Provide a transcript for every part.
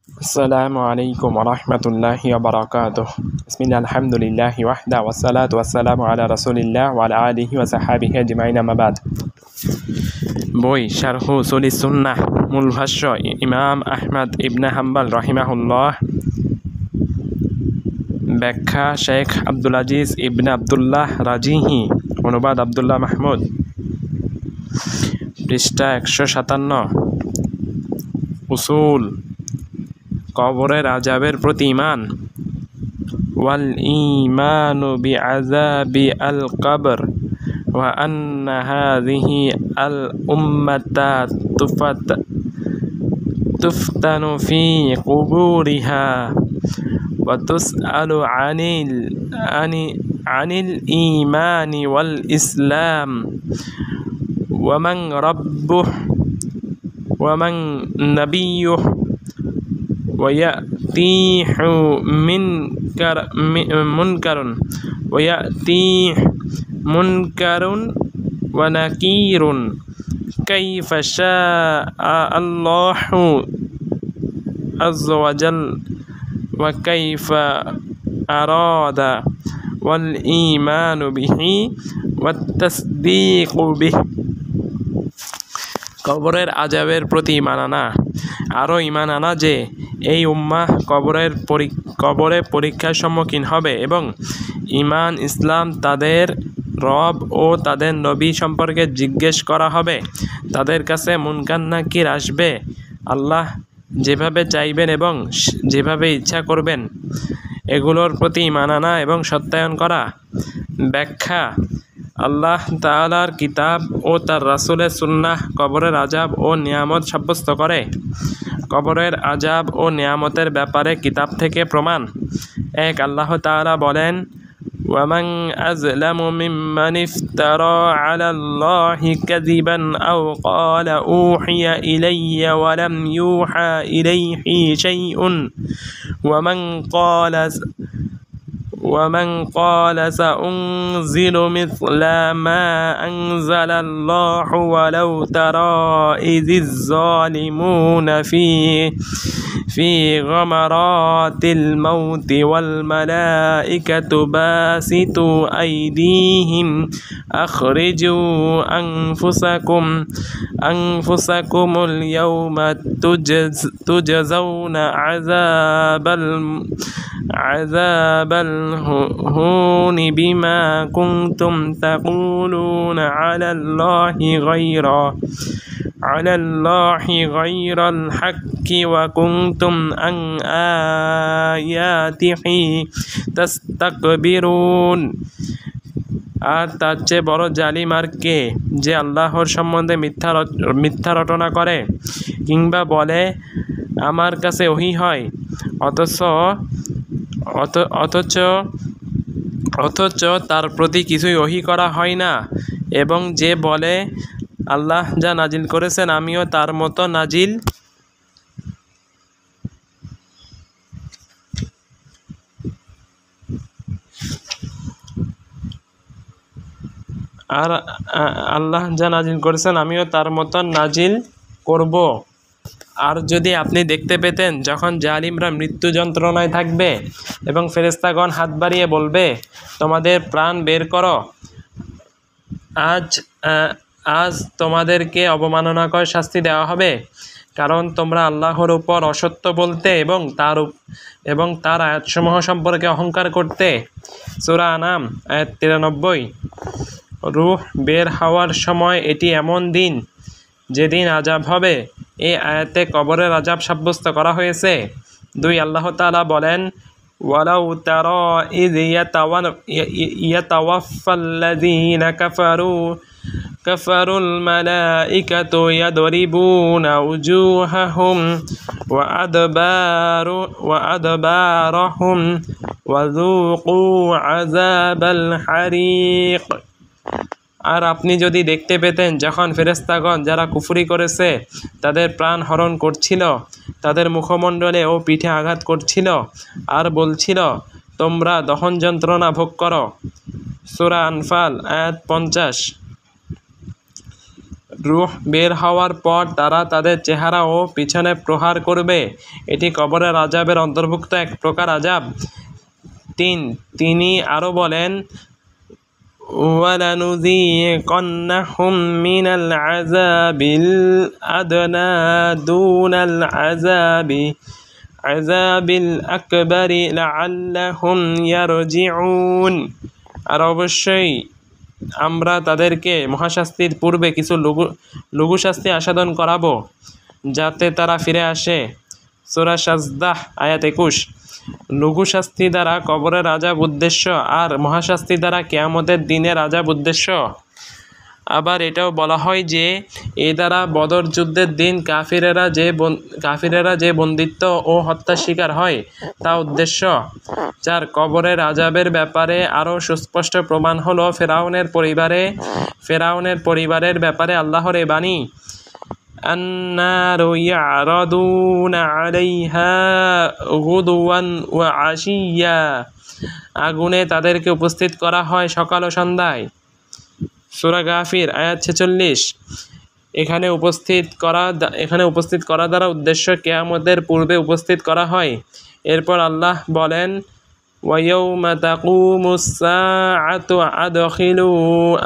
السلام عليكم ورحمة الله وبركاته. بسم الله الحمد لله وحده والصلاة والسلام على رسول الله وعلى آله وصحبه أجمعين أما بعد. বই শারহ উসুল সুন্নাহ মূল ভাষ্য ইমাম আহমদ ইবনে হাম্বল রাহিমাহুল্লাহ, ব্যাখ্যা শেখ আব্দুল আজিজ ইবনে আব্দুল্লাহ রাজিহি, অনুবাদ আব্দুল্লাহ মাহমুদ, পৃষ্ঠা 157। উসুল কবরের আযাবের প্রতি ঈমান। ওয়াল ঈমানু বিআযাবি আল কবর ওয়া আন্না হাযিহি আল উম্মাতা তুফতানু ফি কুবুরিহা ওয়া তুসআলু আনিল ঈমানি ওয়াল ইসলাম ওয়া মান রাব্বুহু ওয়া মান নাবিয়্যুহু ويأتيه منكر ونكير كيف شاء الله عز وجل وكيف أراد والإيمان به والتصديق به। কবরের আযাবের প্রতি ঈমান আনা। আরও ঈমান আনা যে এই উম্মাহ কবরে পরীক্ষার সম্মুখীন হবে এবং ঈমান ইসলাম তাদের রব ও তাদের নবী সম্পর্কে জিজ্ঞেস করা হবে। তাদের কাছে মুনকার নাকির আসবে। আল্লাহ যেভাবে চাইবেন এবং যেভাবে ইচ্ছা করবেন এগুলোর প্রতি ঈমান আনা এবং সত্যায়ন করা। ব্যাখ্যা: আল্লাহ তাআলার কিতাব ও তার রাসূলের সুন্নাহ কবরের আযাব ও নিয়ামত সাব্যস্ত করে। কবরের আযাব ও নিয়ামতের ব্যাপারে কিতাব থেকে প্রমাণ: 1. আল্লাহ তাআলা বলেন, ওয়ামান আযলামু মিম্মান ইফতারা আলাল্লাহি কাযিবান আও ক্বালা উহিয়া ইলাইয়া ওয়া লাম ইউহা ইলাইহি শাইউন ومن قال سأنزل مثل ما أنزل الله ولو ترى إذ الظالمون في غمرات الموت والملائكة باسطوا أيديهم أخرجوا أنفسكم اليوم تجزون عذاب الهون بما كنتم تقولون على الله غير الحق وكنتم عن آياته تستكبرون। আর তার চেয়ে বড় জালিম আর কে, যে আল্লাহর সম্বন্ধে মিথ্যা রটনা করে কিংবা বলে আমার কাছে ওহী হয় অথচ তার প্রতি কিছুই ওহী করা হয় না, এবং যে বলে আল্লাহ যা নাজিল করেছেন আমিও তার মতো নাজিল করব। আর যদি আপনি দেখতে পেতেন যখন জালিমরা মৃত্যু যন্ত্রণায় থাকবে এবং ফেরেশতাগণ হাত বাড়িয়ে বলবে তোমাদের প্রাণ বের করো, আজ তোমাদেরকে অবমাননাকর শাস্তি দেওয়া হবে, কারণ তোমরা আল্লাহর উপর অসত্য বলতে এবং তার আয়াতসমূহ সম্পর্কে অহংকার করতে। সূরা আনাম আয়াত 93। রূহ বের হওয়ার সময় এটি এমন দিন যেদিন আযাব হবে। এই আয়াতে কবরের আযাব সাব্যস্ত করা হয়েছে। 2. আল্লাহ তাআলা বলেন, ওয়ালাউ তারা ইয ইয়াতাওয়াফাল্লাযীনা কাফারুল মালাইকাতু ইয়াদরিবুনা উজুহাহুম ওয়া আদবারহুম ওয়া যুকু আযাবাল হারিক। আর আপনি যদি দেখতে পেতেন যখন ফেরেশতাগণ যারা কুফরি করেছে তাদের প্রাণ হরণ করছিল, তাদের মুখমণ্ডলে ও পিঠে আঘাত করছিল আর বলছিল তোমরা দহন যন্ত্রণা ভোগ করো। সূরা আনফাল আয়াত 50। রূহ বের হওয়ার পর তারা তাদের চেহারা ও পিছনে প্রহার করবে। এটি কবরের আযাবের অন্তর্ভুক্ত এক প্রকার আযাব। তিনি আরও বলেন, وَلَنُذِيقَنَّهُم مِّنَ الْعَذَابِ الْأَدْنَىٰ دُونَ الْعَذَابِ الْأَكْبَرِ لَعَلَّهُمْ يَرْجِعُونَ। আর অবশ্যই আমরা তাদেরকে মহাশাস্তির পূর্বে কিছু লঘু শাস্তি আস্বাদন করাবো, যাতে তারা ফিরে আসে। সূরা সাজদাহ আয়াত 21। লঘু শাস্তি দ্বারা কবরের আযাব উদ্দেশ্য আর মহাশাস্তি দ্বারা কিয়ামতের দিনের আযাব উদ্দেশ্য। আবার এটাও বলা হয় যে এ দ্বারা বদর যুদ্ধের দিন কাফিরেরা যে বন্দিত্ব ও হত্যার শিকার হয় তা উদ্দেশ্য। যার কবরের আযাবের ব্যাপারে আরও সুস্পষ্ট প্রমাণ হলো ফেরাউনের পরিবারের ব্যাপারে আল্লাহর এ বাণী, النار يعرضون عليها غدوا وعشيا। আগুনে তাদেরকে উপস্থিত করা হয় সকাল ও সন্ধ্যায়। সূরা গাফির আয়াত 46। এখানে উপস্থিত করা দ্বারা উদ্দেশ্য কিয়ামতের পূর্বে উপস্থিত করা হয়। এরপর আল্লাহ বলেন, ওয়ায়াউমা তাকুমুস সাআতু আদখিলু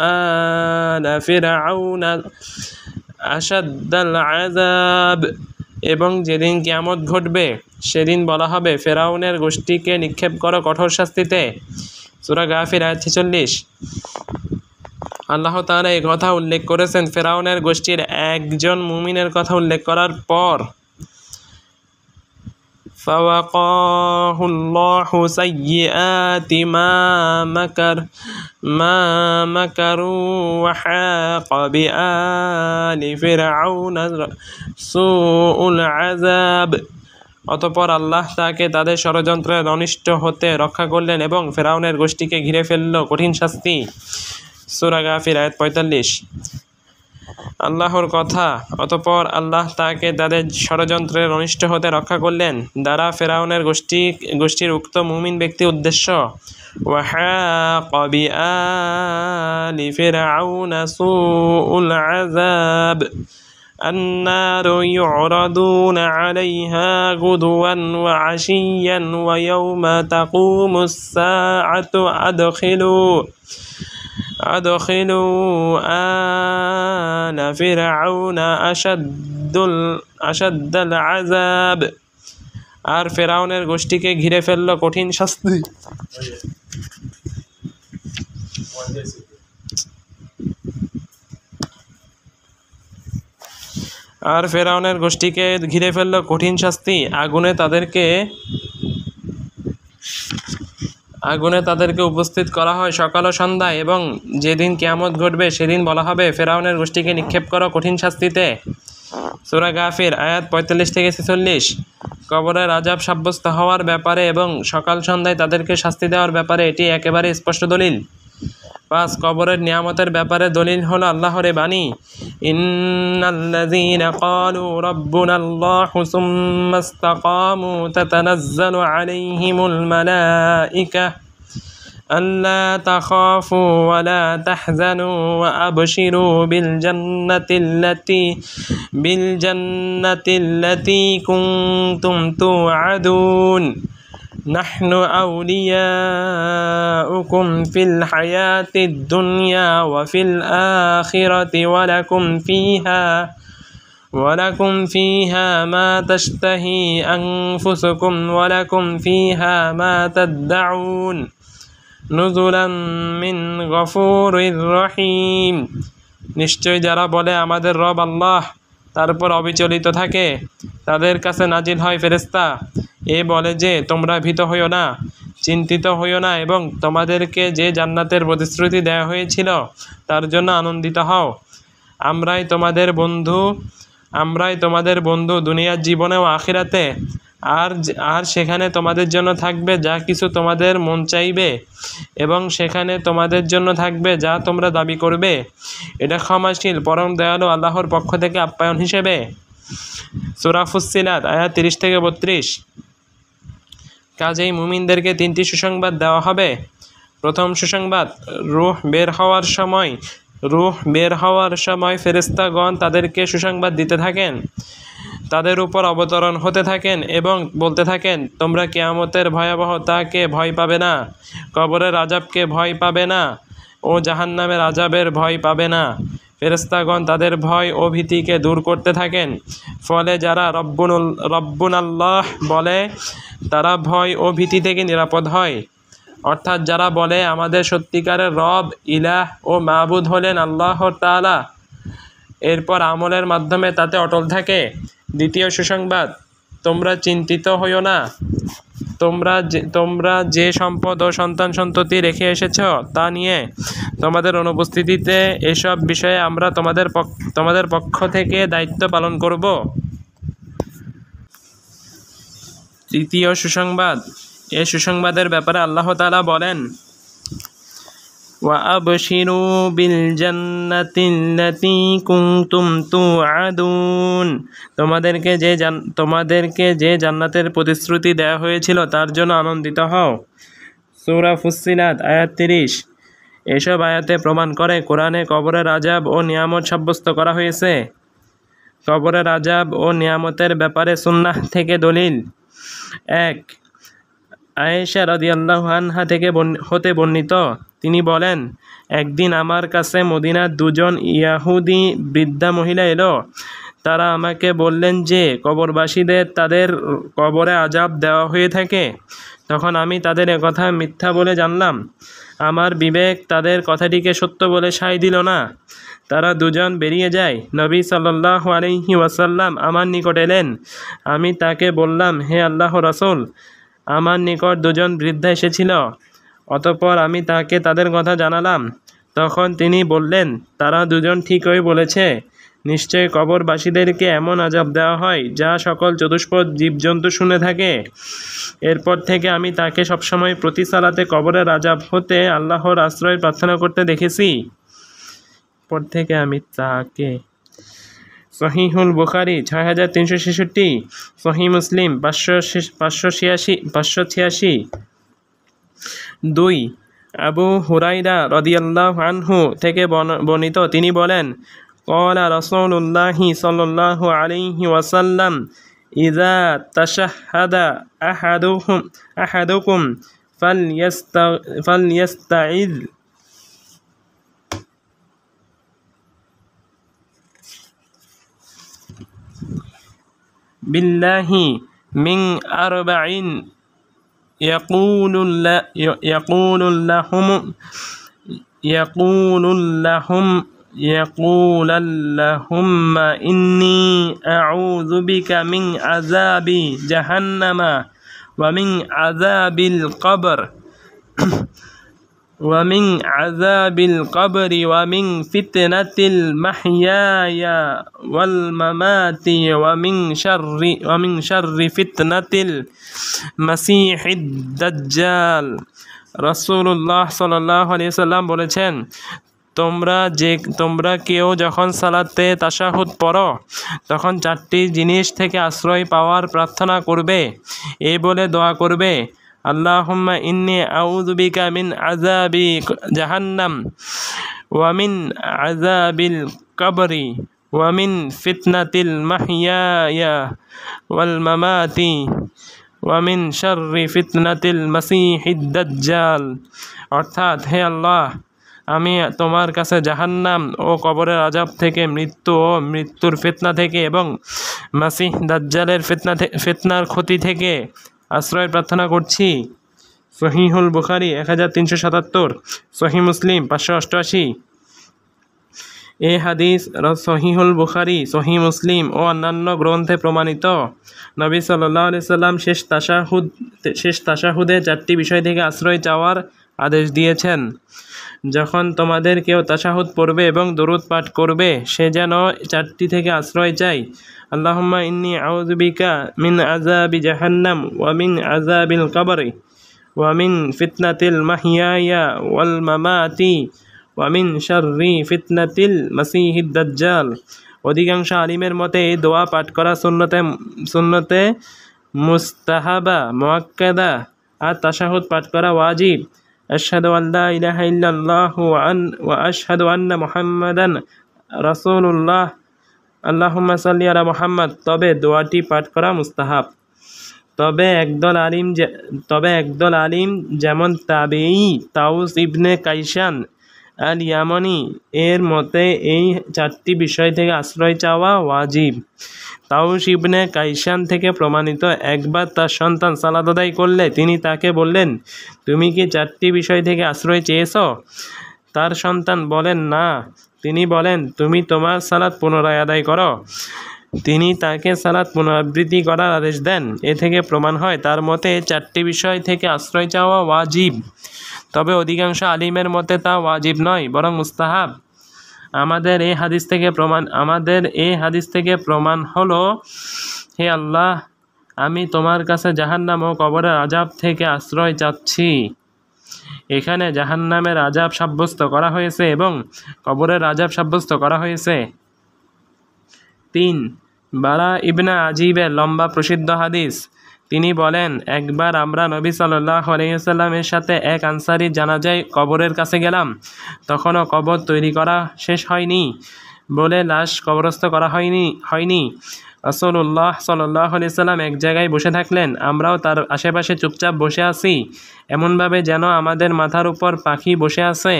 আলা ফিরআউনা আশাদ্দাল আযাব। এবং যেদিন কিয়ামত ঘটবে সেদিন বলা হবে, ফেরাউনের গোষ্ঠীকে নিক্ষেপ করো কঠোর শাস্তিতে। সূরা গাফির আয়াত 46। আল্লাহ তাআলা এই কথা উল্লেখ করেছেন ফেরাউনের গোষ্ঠীর একজন মুমিনের কথা উল্লেখ করার পর। فَوَقَاهُ اللَّهُ سَيِّئَاتِ مَا مَكَرُوا وَحَاقَ بِآلِ فِرْعَوْنَ سُوءُ الْعَذَابِ। অতঃপর আল্লাহ তাকে তাদের ষড়যন্ত্রের অনিষ্ট হতে রক্ষা করলেন এবং ফেরাউনের গোষ্ঠীকে ঘিরে ফেলল কঠিন শাস্তি। সূরা গাফির আয়াত 45। আল্লাহর কথা, অতঃপর আল্লাহ তাকে তাদের ষড়যন্ত্রের অনিষ্ট হতে রক্ষা করলেন দ্বারা ফেরাউনের গোষ্ঠীর উক্ত মুমিন ব্যক্তি উদ্দেশ্য। وَحَاقَ بِآلِ فِرْعَوْنَ سُوءُ الْعَذَابِ النَّارُ يُعْرَضُونَ عَلَيْهَا غُدُوًّا وَعَشِيًّا وَيَوْمَ تَقُومُ السَّاعَةُ أدخلوا آل فرعون أشد العذاب। আর ফেরাউনের গোষ্ঠীকে ঘিরে ফেলল কঠিন শাস্তি। আগুনে তাদেরকে উপস্থিত করা হয় সকাল ও সন্ধ্যায় এবং যেদিন কিয়ামত ঘটবে সেদিন বলা হবে, ফেরাউনের গোষ্ঠীকে নিক্ষেপ করো কঠিন শাস্তিতে। সূরা গাফির আয়াত 45-46। কবরের আযাব সাব্যস্ত হওয়ার ব্যাপারে এবং সকাল সন্ধ্যায় তাদেরকে শাস্তি দেওয়ার ব্যাপারে এটি একেবারে স্পষ্ট দলিল। 5 কবরের নিয়ামতের ব্যাপারে দলিল হলো আল্লাহর বাণী, ইন্নাল্লাযীনা ক্বালু রাব্বুনাল্লাহু সুম্মা ইসতাকামু তাতানাজ্জালু আলাইহিমুল মালাঈকা আল্লা তাখাফু ওয়া লা তাহজানু ওয়া আবশিরু বিল জান্নাতিল্লাতী কুনতুম তুআদুন নাহনু আউলিয়াউকুম ফিল হায়াতিদ দুনিয়া ওয়া ফিল আখিরাতি ওয়া লাকুম ফিহা মা তাশতাহি আনফুসুকুম ওয়া লাকুম ফিহা মা তাদদাউন নুজুলাম মিন গফুরির রহিম। নিশ্চয় যারা বলে আমাদের রব আল্লাহ, তারপর অবিচলিত থাকে, তাদের কাছে নাজিল হয় ফেরেশতা, এ বলে যে তোমরা ভীত হইও না, চিন্তিত হইও না এবং তোমাদেরকে যে জান্নাতের প্রতিশ্রুতি দেওয়া হয়েছিল তার জন্য আনন্দিত হও। আমরাই তোমাদের বন্ধু দুনিয়ার জীবনে ও আখিরাতে, আর সেখানে তোমাদের জন্য থাকবে যা কিছু তোমাদের মন চাইবে এবং সেখানে তোমাদের জন্য থাকবে যা তোমরা দাবি করবে। এটা ক্ষমাশীল পরম দয়ালু আল্লাহর পক্ষ থেকে আপ্যায়ন হিসেবে। সূরা ফুসসিলাত আয়াত 30-32। কাজেই মুমিনদেরকে 3টি সুসংবাদ দেওয়া হবে। প্রথম সুসংবাদ, রূহ বের হওয়ার সময় রূহ বের হওয়ার সময় ফেরেশতাগণ তাদেরকে সুসংবাদ দিতে থাকেন, তাদের উপর অবতরণ হতে থাকেন এবং বলতে থাকেন, তোমরা কিয়ামতের ভয়াবহতাকে ভয় পাবে না, কবরের আযাবকে ভয় পাবে না ও জাহান্নামের আযাবের ভয় পাবে না। ফেরেশতাগণ তাদের ভয় ও ভীতিকে দূর করতে থাকেন। ফলে যারা রব্বুনাল্লাহ বলে তারা ভয় ও ভীতি থেকে নিরাপদ হয়। অর্থাৎ যারা বলে আমাদের সত্যিকারের রব, ইলাহ ও মাবুদ হলেন আল্লাহ তাআলা, এরপর আমলের মাধ্যমে তাতে অটল থাকে। দ্বিতীয় সুসংবাদ, তোমরা চিন্তিত হইও না। তোমরা যে সম্পদ ও সন্তান সন্ততি রেখে এসেছ তা নিয়ে তোমাদের অনুপস্থিতিতে এসব বিষয়ে আমরা তোমাদের পক্ষ থেকে দায়িত্ব পালন করব। তৃতীয় সুসংবাদ, এই সুসংবাদের ব্যাপারে আল্লাহ তাআলা বলেন, وَأَبْشِرُوا بِالْجَنَّةِ الَّتِي كُنْتُمْ تُوعَدُونَ। তোমাদেরকে যে জান্নাতের প্রতিশ্রুতি দেওয়া হয়েছিল তার জন্য আনন্দিত হও। সূরা ফুসসিলাত আয়াত 30। এসব আয়াতে প্রমাণ করে কোরআনে কবরের আযাব ও নিয়ামত সাব্যস্ত করা হয়েছে। কবরের আযাব ও নিয়ামতের ব্যাপারে সুন্নাহ থেকে দলিল। 1, আয়েশা রাদিয়াল্লাহু আনহা থেকে হতে বর্ণিত, তিনি বলেন, একদিন আমার কাছে মদিনার দুজন ইয়াহুদি বৃদ্ধা মহিলা এলো। তারা আমাকে বললেন যে কবরবাসীদের তাদের কবরে আযাব দেওয়া হয়ে থাকে। তখন আমি তাদের একথা মিথ্যা বলে জানলাম। আমার বিবেক তাদের কথাটিকে সত্য বলে সায় দিল না। তারা দুজন বেরিয়ে যায়। নবী সাল্লাল্লাহু আলাইহি ওয়াসাল্লাম আমার নিকট এলেন। আমি তাকে বললাম, হে আল্লাহর রাসূল, আমার নিকট দুজন বৃদ্ধা এসেছিল। অতঃপর আমি তাকে তাদের কথা জানালাম। তখন তিনি বললেন, তারা দুজন ঠিকই বলেছে। নিশ্চয় কবরবাসীদেরকে এমন আযাব দেওয়া হয় যা সকল চতুষ্পদ জীবজন্তু শুনে থাকে। এরপর থেকে আমি তাকে সবসময় প্রতি সালাতে কবরের আযাব হতে আল্লাহর আশ্রয় প্রার্থনা করতে দেখেছি। পর থেকে আমি তাকে সহিহুল বুখারী 6366, সহিহ মুসলিম 586। 2, আবু হুরায়রা রাদিয়াল্লাহু আনহু থেকে বর্ণিত, তিনি বলেন, ক্বালা রাসূলুল্লাহি সাল্লাল্লাহু আলাইহি ওয়াসাল্লাম, ইযা তাশাহাদা আহাদুকুম ফালইয়াস্তাইয বিল্লাহি মিন আরবাইন ইয়াকুলুল্লাহুম্মা ইন্নী আউযু বিকা মিন আযাবি জাহান্নামা ওয়া মিন আযাবিল কবর ওয়া মিন ফিতনাতিল মাহইয়া ওয়াল মামাতি ওয়া মিন শাররি ফিতনাতিল মাসীহিদ দাজ্জাল। রাসূলুল্লাহ সাল্লাল্লাহু আলাইহি ওয়াসাল্লাম বলেছেন, তোমরা কেউ যখন সালাতে তাশাহুদ পড়ো তখন 4টি জিনিস থেকে আশ্রয় পাওয়ার প্রার্থনা করবে। এই বলে দোয়া করবে, আল্লাহুম্মা ইন্নী আউযু বিকা মিন আযাবি জাহান্নাম ওয়া মিন আযাবিল কবরি ওয়া মিন ফিতনাতিল মাহইয়া ওয়াল মামাতি ওয়া মিন শাররি ফিতনাতিল মাসীহিদ দাজ্জাল। অর্থাৎ, হে আল্লাহ, আমি তোমার কাছে জাহান্নাম ও কবরের আযাব থেকে, মৃত্যু ও মৃত্যুর ফিতনা থেকে এবং মাসীহ দাজ্জালের ফিতনার ক্ষতি থেকে আশ্রয় প্রার্থনা করছি। সহিহুল বুখারী 1377, সহিহ মুসলিম 588। এই হাদিস সহিহুল বুখারী, সহিহ মুসলিম ও অন্যান্য গ্রন্থে প্রমাণিত। নবী সাল্লাল্লাহু আলাইহি সাল্লাম শেষ তাশাহুদে 4টি বিষয় থেকে আশ্রয় চাওয়ার আদেশ দিয়েছেন। যখন তোমাদের কেউ তাশাহুদ পড়বে এবং দরুদ পাঠ করবে, সে যেন 4টি থেকে আশ্রয় চায়। আল্লাহুম্মা ইন্নী আউযু বিকা মিন আযাবি জাহান্নাম ওয়া মিন আযাবিল কবরি ওয়া মিন ফিতনাতিল মাহইয়া ওয়াল মামাতি ওয়া মিন শাররি ফিতনাতিল মাসীহিদ দাজ্জাল। অধিকাংশ আলিমের মতে এই দোয়া পাঠ করা সুন্নতে মুস্তাহাবা মুআক্কাদা আর তাশাহুদ পাঠ করা ওয়াজিব। আশহাদু আল্লা ইলাহা ইল্লাল্লাহু ওয়া আশহাদু আন্না মুহাম্মাদান রাসূলুল্লাহ আল্লাহুম্মা সাল্লি আলা মুহাম্মাদ। তবে দোয়াটি পাঠ করা মুস্তাহাব। তবে একদল আলিম যেমন তাবেঈ তাউস ইবনে কাইসান আল ইয়ামানি এর মতে এই 4টি বিষয় থেকে আশ্রয় চাওয়া ওয়াজিব। তাউস ইবনে কাইসান থেকে প্রমাণিত, একবার তার সন্তান সালাত আদায় করলে তিনি তাকে বললেন, তুমি কি 4টি বিষয় থেকে আশ্রয় চেয়েছ? তার সন্তান বলেন, না। তিনি বলেন, তুমি তোমার সালাত পুনরায় আদায় করো। তিনি তাকে সালাত পুনরাবৃত্তি করার আদেশ দেন। এ থেকে প্রমাণ হয় তার মতে 4টি বিষয় থেকে আশ্রয় চাওয়া ওয়াজিব। তবে অধিকাংশ আলিমের মতে তা ওয়াজিব নয়, বরং মুস্তাহাব। আমাদের এই হাদিস থেকে প্রমাণ হলো, হে আল্লাহ, আমি তোমার কাছে জাহান্নাম ও কবরের আযাব থেকে আশ্রয় চাচ্ছি। এখানে জাহান্নামের আযাব সাব্যস্ত করা হয়েছে এবং কবরের আযাব সাব্যস্ত করা হয়েছে। 3. বারা ইবনে আজিবের লম্বা প্রসিদ্ধ হাদিস। তিনি বলেন, একবার আমরা নবী সাল্লাল্লাহু আলাইহি ওয়াসাল্লামের সাথে এক আনসারী জানাজায় কবরের কাছে গেলাম। তখনও কবর তৈরি করা শেষ হয়নি বলে লাশ কবরস্থ করা হয়নি। রাসূলুল্লাহ সাল্লাল্লাহু আলাইহি ওয়াসাল্লাম এক জায়গায় বসে থাকলেন। আমরাও তার আশেপাশে চুপচাপ বসে আছি, এমনভাবে যেন আমাদের মাথার উপর পাখি বসে আছে।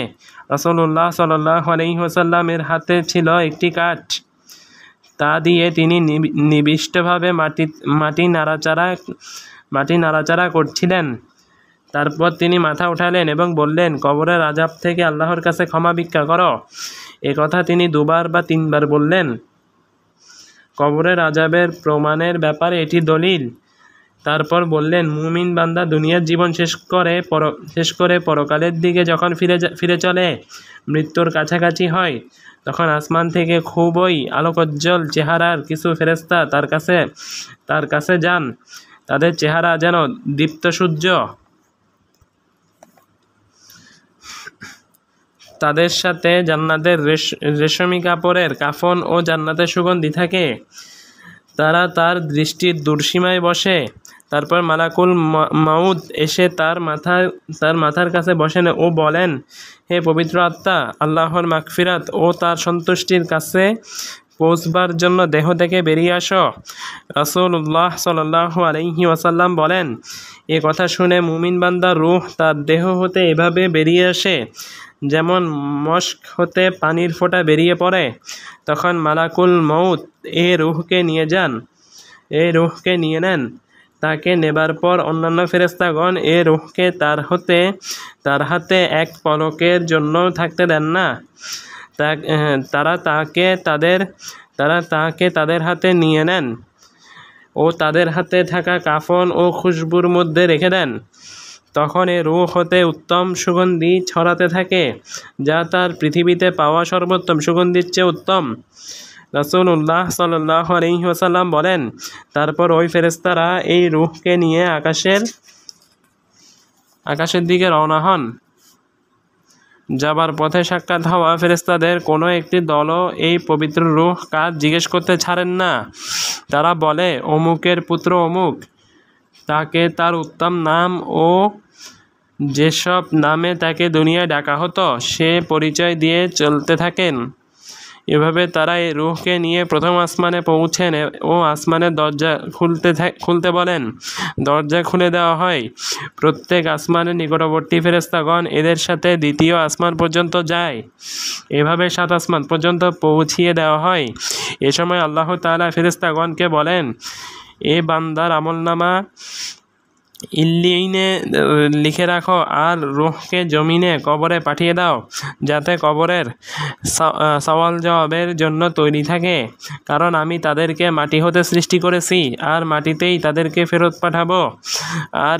রাসূলুল্লাহ সাল্লাল্লাহু আলাইহি ওয়াসাল্লামের হাতে ছিল একটি কাঠ। তা দিয়ে তিনি নিবিষ্টভাবে মাটি নাড়াচাড়া করছিলেন। তারপর তিনি মাথা উঠালেন এবং বললেন, কবরের আযাব থেকে আল্লাহর কাছে ক্ষমা ভিক্ষা করো। এ কথা তিনি 2 বার বা 3 বার বললেন। কবরের আযাবের প্রমাণের ব্যাপারে এটি দলিল। তারপর বললেন, মুমিন বান্দা দুনিয়ার জীবন শেষ করে পরকালের দিকে যখন ফিরে চলে, মৃত্যুর কাছাকাছি হয়, তখন আসমান থেকে খুবই আলোকোজ্জ্বল চেহারার কিছু ফেরেশতা তার কাছে যান। তাদের চেহারা যেন দীপ্ত সূর্য। তাদের সাথে জান্নাতের রেশমি কাপড়ের কাফন ও জান্নাতের সুগন্ধি থাকে। তারা তার দৃষ্টির দূরসীমায় বসে। তারপর মালাকুল মাউত এসে তার মাথার কাছে বসেন ও বলেন, হে পবিত্র আত্মা, আল্লাহর মাগফিরাত ও তার সন্তুষ্টির কাছে পৌঁছবার জন্য দেহ থেকে বেরিয়ে আসো। রাসূলুল্লাহ সাল্লাল্লাহু আলাইহি ওয়াসাল্লাম বলেন, এ কথা শুনে মুমিন বান্দার রূহ তার দেহ হতে এভাবে বেরিয়ে আসে যেমন মশক হতে পানির ফোঁটা বেরিয়ে পড়ে। তখন মালাকুল মউত এই রূহকে নিয়ে নেন। তাকে নেবার পর অন্যান্য ফেরেশতাগণ এ রূহকে তার হাতে এক পলকের জন্য থাকতে দেন না। তারা তাকে তাদের হাতে নিয়ে নেন ও তাদের হাতে থাকা কাফন ও খুশবুর মধ্যে রেখে দেন। তখন এ রূহ হতে উত্তম সুগন্ধি ছড়াতে থাকে, যা তার পৃথিবীতে পাওয়া সর্বোত্তম সুগন্ধির চেয়ে উত্তম। রাসূলুল্লাহ সাল্লাল্লাহু আলাইহি ওয়াসাল্লাম বলেন, তারপর ওই ফেরেশতারা এই রূহকে নিয়ে আকাশের দিকে রওনা হন। যাবার পথে সাক্ষাৎ হওয়া ফেরেশতাদের কোনো একটি দলও এই পবিত্র রূহ কাজ জিজ্ঞেস করতে ছাড়েন না। তারা বলে, অমুকের পুত্র অমুক, তাকে তার উত্তম নাম ও যেসব নামে তাকে দুনিয়ায় ডাকা হতো সে পরিচয় দিয়ে চলতে থাকেন। এভাবে তারা এই রূহকে নিয়ে প্রথম আসমানে পৌঁছেন ও আসমানের দরজা খুলতে বলেন। দরজা খুলে দেওয়া হয়। প্রত্যেক আসমানের নিকটবর্তী ফেরেশতাগণ এদের সাথে দ্বিতীয় আসমান পর্যন্ত যায়। এভাবে 7 আসমান পর্যন্ত পৌঁছিয়ে দেওয়া হয়। এ সময় আল্লাহ তাআলা ফেরেশতাগণকে বলেন, এ বান্দার আমলনামা ইল্লিয়িনে লিখে রাখো আর রূহকে জমিনে কবরে পাঠিয়ে দাও, যাতে কবরের সওয়াল জবাবের জন্য তৈরি থাকে। কারণ আমি তাদেরকে মাটি হতে সৃষ্টি করেছি আর মাটিতেই তাদেরকে ফেরত পাঠাবো, আর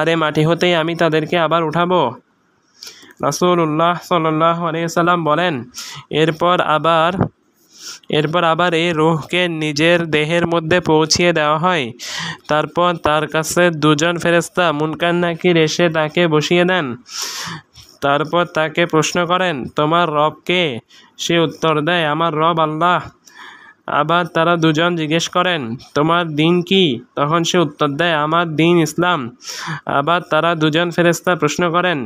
এ মাটি হতেই আমি তাদেরকে আবার উঠাবো। রাসূলুল্লাহ সাল্লাল্লাহু আলাইহি ওয়াসাল্লাম বলেন, এরপর আবার এই রূহকে নিজের দেহের মধ্যে পৌঁছিয়ে দেওয়া হয়। তারপর তার কাছে 2 জন ফেরেশতা মুনকার নাকির এসে তাকে বসিয়ে দেন। তারপর তাকে প্রশ্ন করেন, তোমার রব কে? সে উত্তর দেয়, আমার রব আল্লাহ। আবার তারা দুজন জিজ্ঞেস করেন, তোমার দিন কি? তখন সে উত্তর দেয়, আমার দিন ইসলাম। আবার তারা দুজন ফেরেশতা প্রশ্ন করেন,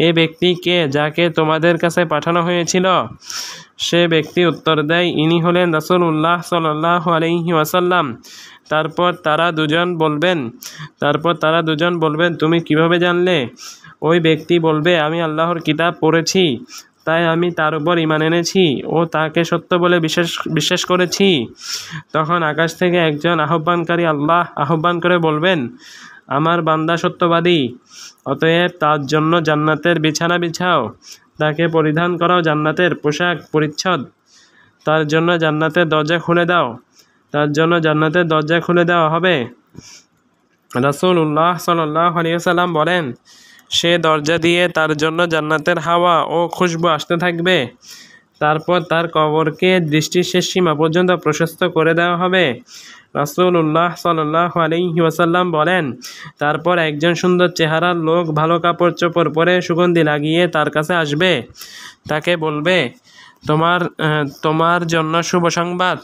এ ব্যক্তি কে যাকে তোমাদের কাছে পাঠানো হয়েছিল? সে ব্যক্তি উত্তর দেয়, ইনি হলেন রাসূলুল্লাহ সাল্লাল্লাহু আলাইহি ওয়াসাল্লাম। তারপর তারা দুজন বলবেন, তুমি কিভাবে জানলে? ওই ব্যক্তি বলবে, আমি আল্লাহর কিতাব পড়েছি, তাই আমি তার উপর ঈমান এনেছি ও তাকে সত্য বলে বিশ্বাস করেছি। তখন আকাশ থেকে একজন আহ্বানকারী আল্লাহ আহ্বান করে বলবেন, আমার বান্দা সত্যবাদী, অতএব তার জন্য জান্নাতের বিছানা বিছাও, তাকে পরিধান করাও জান্নাতের পোশাক পরিচ্ছদ, তার জন্য জান্নাতের দরজা খুলে দেওয়া হবে। রাসূলুল্লাহ সাল্লাল্লাহু আলাইহি ওয়াসাল্লাম বলেন, সে দরজা দিয়ে তার জন্য জান্নাতের হাওয়া ও খুশবু আসতে থাকবে। তারপর তার কবরকে দৃষ্টির শেষ সীমা পর্যন্ত প্রশস্ত করে দেওয়া হবে। রাসূলুল্লাহ সাল্লাল্লাহু আলাইহি ওয়াসাল্লাম বলেন, তারপর একজন সুন্দর চেহারার লোক ভালো কাপড় চোপড় পরে সুগন্ধি লাগিয়ে তার কাছে আসবে। তাকে বলবে, তোমার জন্য শুভ সংবাদ,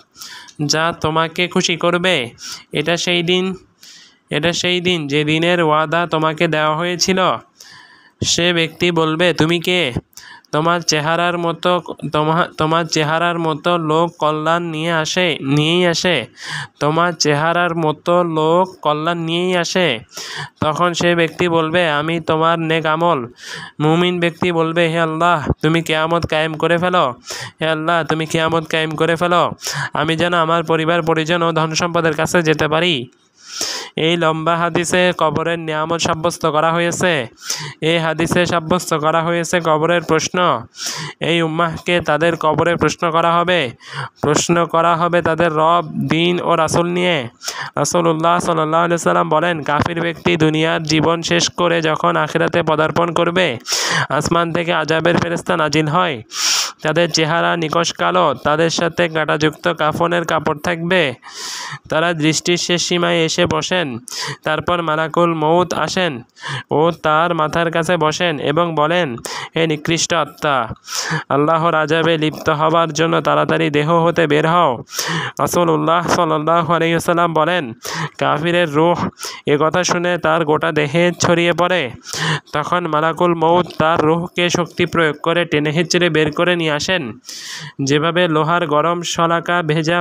যা তোমাকে খুশি করবে। এটা সেই দিন যে দিনের ওয়াদা তোমাকে দেওয়া হয়েছিল। সে ব্যক্তি বলবে, তুমি কে? তোমার চেহারার মতো লোক কল্যাণ নিয়েই আসে। তখন সে ব্যক্তি বলবে, আমি তোমার নেক আমল। মুমিন ব্যক্তি বলবে, হে আল্লাহ, তুমি কিয়ামত কায়েম করে ফেলো, আমি যেন আমার পরিবার পরিজন ও ধন সম্পদের কাছে যেতে পারি। এই লম্বা হাদিসে কবরের নিয়ামত সাব্যস্ত করা হয়েছে। এই হাদিসে সাব্যস্ত করা হয়েছে কবরের প্রশ্ন। এই উম্মাহকে তাদের কবরে প্রশ্ন করা হবে তাদের রব, দিন ও রাসূল নিয়ে। রাসূলুল্লাহ সাল্লাল্লাহু আলাইহি ওয়াসাল্লাম বলেন, কাফির ব্যক্তি দুনিয়ার জীবন শেষ করে যখন আখিরাতে পদার্পণ করবে, আসমান থেকে আযাবের ফেরেশতা নাজিল হয়। তাদের চেহারা নিকষ কালো, তাদের সাথে কাঁটাযুক্ত কাফনের কাপড় থাকবে। তারা দৃষ্টির শেষ সীমায় এসে বসেন। তারপর মালাকুল মউত আসেন ও তার মাথার কাছে বসেন এবং বলেন, হে নিকৃষ্ট আত্মা, আল্লাহর আযাবে লিপ্ত হবার জন্য তাড়াতাড়ি দেহ হতে বের হও। রাসূলুল্লাহ সাল্লাল্লাহু আলাইহি ওয়াসাল্লাম বলেন, কাফিরের রূহ এ কথা শুনে তার গোটা দেহে ছড়িয়ে পড়ে। তখন মালাকুল মউত তার রূহকে শক্তি প্রয়োগ করে টেনে হিঁচড়ে বের করে নিয়ে আসেন। যেভাবে লোহার গরম শলাকা ভেজা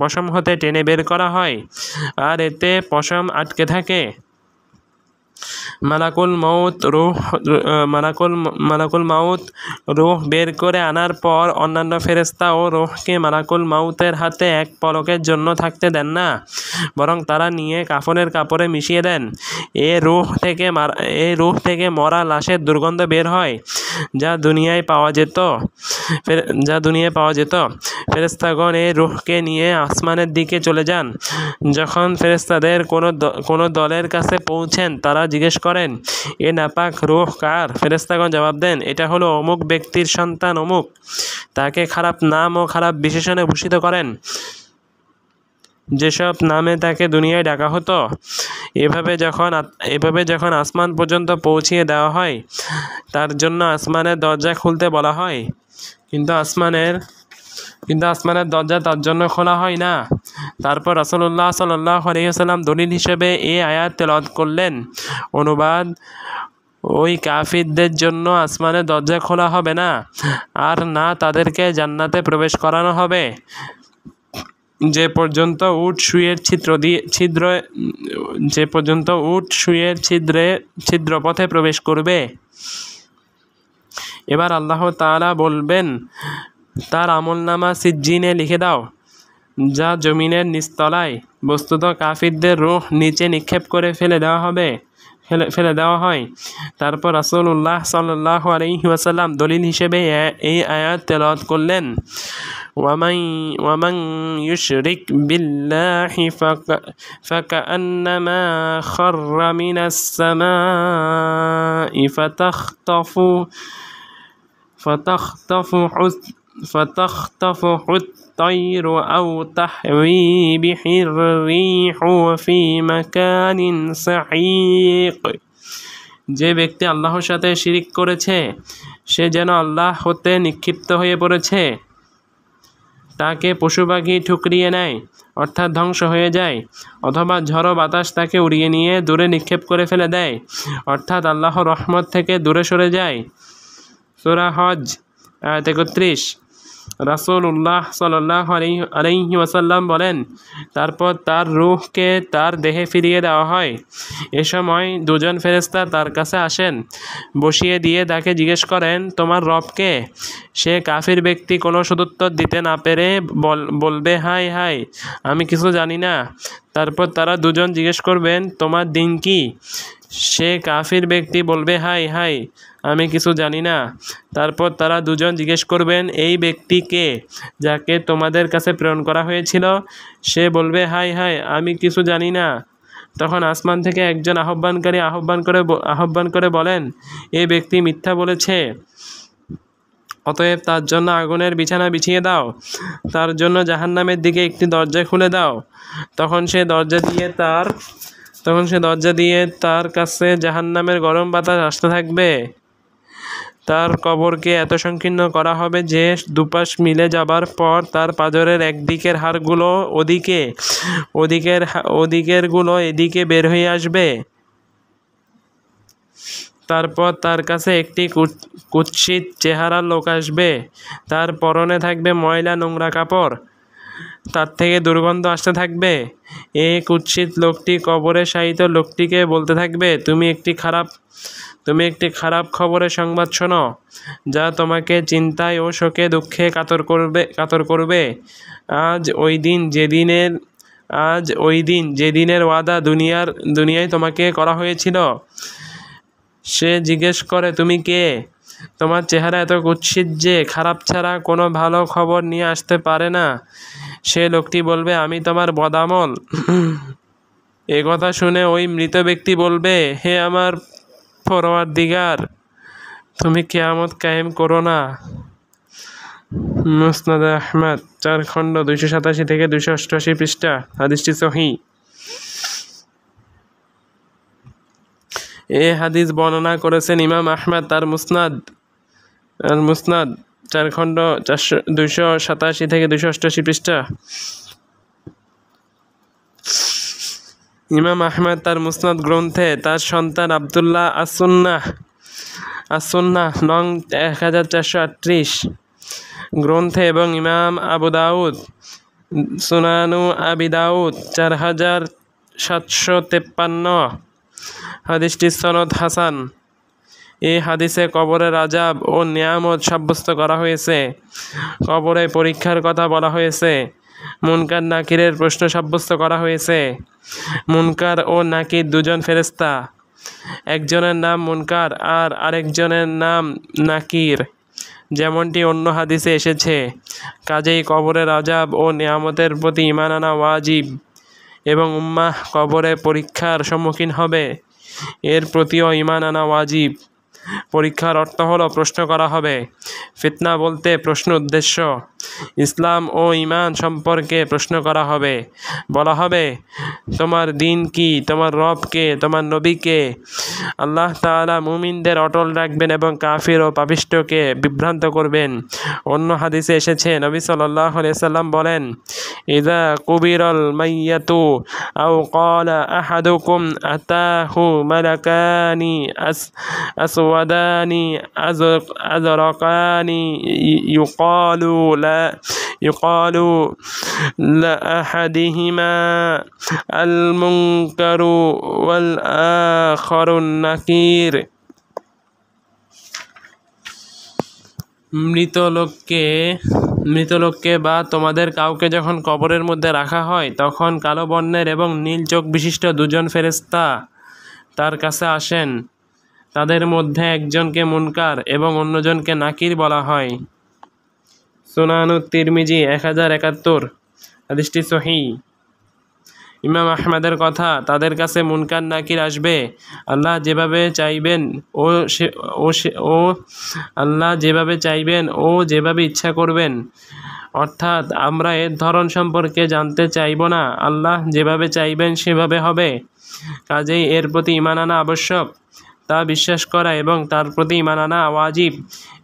পশম হতে টেনে বের করা হয় আর এতে পশম আটকে থাকে। মালাকুল মাউত রূহ বের করে আনার পর অন্যান্য ফেরেশতা ও রূহকে মালাকুল মাউতের হাতে এক পলকের জন্য থাকতে দেন না, বরং তারা নিয়ে কাফনের কাপড়ে মিশিয়ে দেন। এই রূহ থেকে মরা লাশের দুর্গন্ধ বের হয়, যা দুনিয়ায় পাওয়া যেত। ফেরেশতাগণ এই রূহকে নিয়ে আসমানের দিকে চলে যান। যখন ফেরেশতাদের কোনো দলের কাছে পৌঁছেন, তারা জিজ্ঞেস করেন, এ নাপাক রূহ কার? ফেরেশতাগণ জবাব দেন, এটা হলো অমুক ব্যক্তির সন্তান অমুক। তাকে খারাপ নাম ও খারাপ বিশেষণে ভূষিত করেন, যেসব নামে তাকে দুনিয়ায় ডাকা হতো। এভাবে যখন আসমান পর্যন্ত পৌঁছিয়ে দেওয়া হয়, তার জন্য আসমানের দরজা খুলতে বলা হয়, কিন্তু আসমানের দরজা তার জন্য খোলা হয় না। তারপর রাসূলুল্লাহ সাল্লাল্লাহু আলাইহি ওয়াসাল্লাম দলিল হিসেবে এই আয়াত তেলাওয়াত করলেন। অনুবাদ, ওই কাফিরদের জন্য আসমানের দরজা খোলা হবে না, আর না তাদেরকে জান্নাতে প্রবেশ করানো হবে, যে পর্যন্ত উট সুইয়ের ছিদ্রপথে প্রবেশ করবে। এবার আল্লাহ তাআলা বলবেন, তার আমলনামা সিজ্জিনে লিখে দাও, যা জমিনের নিচতলায়। বস্তুত কাফিরদের রূহ নিচে নিক্ষেপ করে ফেলে দেওয়া হয়। তারপর রাসূলুল্লাহ সাল্লাল্লাহু আলাইহি ওয়াসাল্লাম দলিল হিসেবে এই আয়াত তেলাওয়াত করলেন, ওয়ামান ইউশরিক বিল্লাহি ফাকান্নামা খাররা মিনাস সামাই فتخطفه الطير أو تهوي به الريح في مكان سحيق। যে ব্যক্তি আল্লাহর সাথে শিরিক করেছে, সে যেন আল্লাহ হতে নিক্ষিপ্ত হয়ে পড়েছে। তাকে পশু পাখি ঠুকরিয়ে নেয় অর্থাৎ ধ্বংস হয়ে যায়, অথবা ঝড়ো বাতাস তাকে উড়িয়ে নিয়ে দূরে নিক্ষেপ করে ফেলে দেয় অর্থাৎ আল্লাহর রহমত থেকে দূরে সরে যায়। সূরা হজ আয়াত 31। রাসূলুল্লাহ সাল্লাল্লাহু আলাইহি ওয়াসাল্লাম বলেন, তারপর তার রূহকে তার দেহে ফিরিয়ে দেওয়া হয়। এ সময় দুজন ফেরেশতা তার কাছে আসেন, বসিয়ে দিয়ে তাকে জিজ্ঞেস করেন, তোমার রব কে? সে কাফির ব্যক্তি কোনো সদুত্তর দিতে না পেরে বলবে, হায় হায়, আমি কিছু জানি না। তারপর তারা দুজন জিজ্ঞেস করবেন, তোমার দিন কি? সে কাফির ব্যক্তি বলবে, হায় হায়, আমি কিছু জানি না। তারপর তারা দুজন জিজ্ঞেস করবেন, এই ব্যক্তি কে যাকে তোমাদের কাছে প্রেরণ করা হয়েছিল? সে বলবে, হায় হায়, আমি কিছু জানি না। তখন আসমান থেকে একজন আহ্বানকারী আহ্বান করে বলেন, এই ব্যক্তি মিথ্যা বলেছে, অতএব তার জন্য আগুনের বিছানা বিছিয়ে দাও, তার জন্য জাহান্নামের দিকে একটি দরজা খুলে দাও। তখন সে দরজা দিয়ে তার কাছে জাহান্নামের গরম বাতাস আসতে থাকবে। তার কবরকে এত সংকীর্ণ করা হবে যে দুপাশ মিলে যাবার পর তার পাঁজরের একদিকের হাড়গুলো ওদিকেরগুলো এদিকে বের হয়ে আসবে। তারপর তার কাছে একটি কুৎসিত চেহারার লোক আসবে, তার পরনে থাকবে ময়লা নোংরা কাপড়, তার থেকে দুর্গন্ধ আসতে থাকবে। এই কুৎসিত লোকটি কবরে শায়িত লোকটিকে বলতে থাকবে, তুমি একটি খারাপ খবরের সংবাদ শোনো, যা তোমাকে চিন্তায় ও শোকে দুঃখে কাতর করবে। আজ ওই দিন যেদিনের ওয়াদা দুনিয়ায় তোমাকে করা হয়েছিল। সে জিজ্ঞেস করে, তুমি কে? তোমার চেহারা এত কুৎসিত যে খারাপ ছাড়া কোনো ভালো খবর নিয়ে আসতে পারে না। সে লোকটি বলবে, আমি তোমার বদামল। এ কথা শুনে ওই মৃত ব্যক্তি বলবে, হে আমার পরওয়ারদিগার, তুমি কিয়ামত কায়েম করো না। মুসনাদ আহমদ 4 খণ্ড 287 থেকে 288 পৃষ্ঠা। হাদিসটি সহিহ। এই হাদিস বর্ণনা করেছেন ইমাম আহমদ তার মুসনাদ 4 খণ্ড 287 থেকে 288 পৃষ্ঠা। ইমাম আহমদ তার মুসনাদ গ্রন্থে তার সন্তান আব্দুল্লাহ আসুন্নাহ নং 1438 গ্রন্থে এবং ইমাম আবু দাউদ সুনানু আবি দাউদ 4753 হাদিসটি সনদ হাসান। এই হাদিসে কবরের আযাব ও নিয়ামত সাব্যস্ত করা হয়েছে, কবরে পরীক্ষার কথা বলা হয়েছে, মুনকার নাকিরের প্রশ্ন সাব্যস্ত করা হয়েছে। মুনকার ও নাকির দুজন ফেরেশতা, একজনের নাম মুনকার আর আরেকজনের নাম নাকির, যেমনটি অন্য হাদিসে এসেছে। কাজেই কবরের আযাব ও নিয়ামতের প্রতি ঈমান আনা ওয়াজিব এবং উম্মাহ কবরে পরীক্ষার সম্মুখীন হবে এর প্রতিও ঈমান আনা ওয়াজিব। পরীক্ষার অর্থ হলো প্রশ্ন করা হবে। ফিতনা বলতে প্রশ্ন উদ্দেশ্য। ইসলাম ও ঈমান সম্পর্কে প্রশ্ন করা হবে, বলা হবে, তোমার দিন কি, তোমার রব কে, তোমার নবী কে। আল্লাহ তাআলা মুমিনদের অটল রাখবেন এবং কাফির ও পাপিষ্ঠকে বিভ্রান্ত করবেন। অন্য হাদিসে এসেছে, নবী সাল্লাল্লাহু আলাইহি সাল্লাম বলেন, ইযা কুবিরাল মাইয়াতু আও ক্বালা আহাদুকুম আতাহু মালাকানি আসওয়াদানি আযরাকানি ইউকালু লা আহাদিহিমা আল মুনকারু ওয়াল আখারুন নাকির। মৃত লোককে বা তোমাদের কাউকে যখন কবরের মধ্যে রাখা হয়, তখন কালো বর্ণের এবং নীল চোখ বিশিষ্ট দুজন ফেরেশতা তার কাছে আসেন। তাদের মধ্যে একজনকে মুনকার এবং অন্যজনকে নাকির বলা হয়। সুনানু তিরমিজি 1071 হাদিসটি সহিহ। ইমাম আহমদের কথা, তাদের কাছে মুনকার নাকির আসবে, আল্লাহ যেভাবে চাইবেন ও যেভাবে ইচ্ছা করবেন। অর্থাৎ আমরা এর ধরন সম্পর্কে জানতে চাইব না, আল্লাহ যেভাবে চাইবেন সেভাবে হবে। কাজেই এর প্রতি ঈমান আনা আবশ্যক, তা বিশ্বাস করা এবং তার প্রতি ঈমান আনা ওয়াজিব।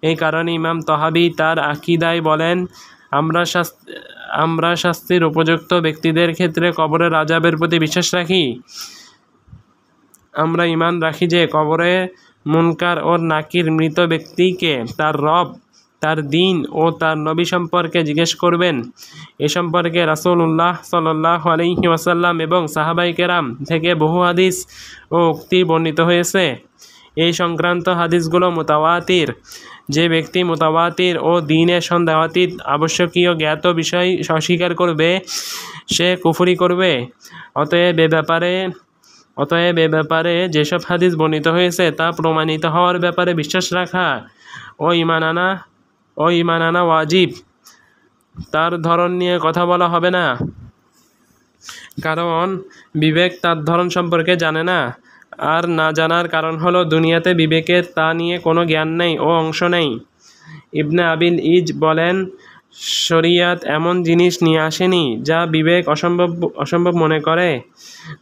এই কারণে ইমাম তহাবী তার আকীদায় বলেন, আমরা শাস্তির উপযুক্ত ব্যক্তিদের ক্ষেত্রে কবরের আযাবের প্রতি বিশ্বাস রাখি। আমরা ঈমান রাখি যে কবরে মুনকার ও নাকির মৃত ব্যক্তিকে তার রব, তার দ্বীন ও তার নবী সম্পর্কে জিজ্ঞেস করবেন। এ সম্পর্কে রাসূলুল্লাহ সাল্লাল্লাহু আলাইহি ওয়াসাল্লাম এবং সাহাবায়ে কেরাম থেকে বহু হাদিস ও উক্তি বর্ণিত হয়েছে। এই সংক্রান্ত হাদিসগুলো মুতাওয়াতির। যে ব্যক্তি মুতাওয়াতির ও দ্বীনের সন্দেহাতীত আবশ্যকীয় জ্ঞাত বিষয় অস্বীকার করবে সে কুফরি করবে। অতএব এ ব্যাপারে যেসব হাদিস বর্ণিত হয়েছে তা প্রমাণিত হওয়ার ব্যাপারে বিশ্বাস রাখা ও ঈমান আনা ওয়াজিব। তার ধরন নিয়ে কথা বলা হবে না, কারণ বিবেক তার ধরন সম্পর্কে জানে না। আর না জানার কারণ হলো দুনিয়াতে বিবেকের তা নিয়ে কোনো জ্ঞান নেই ও অংশ নেই। ইবনে আবিল ইজ বলেন, শরিয়াত এমন জিনিস নিয়ে আসেনি যা বিবেক অসম্ভব মনে করে,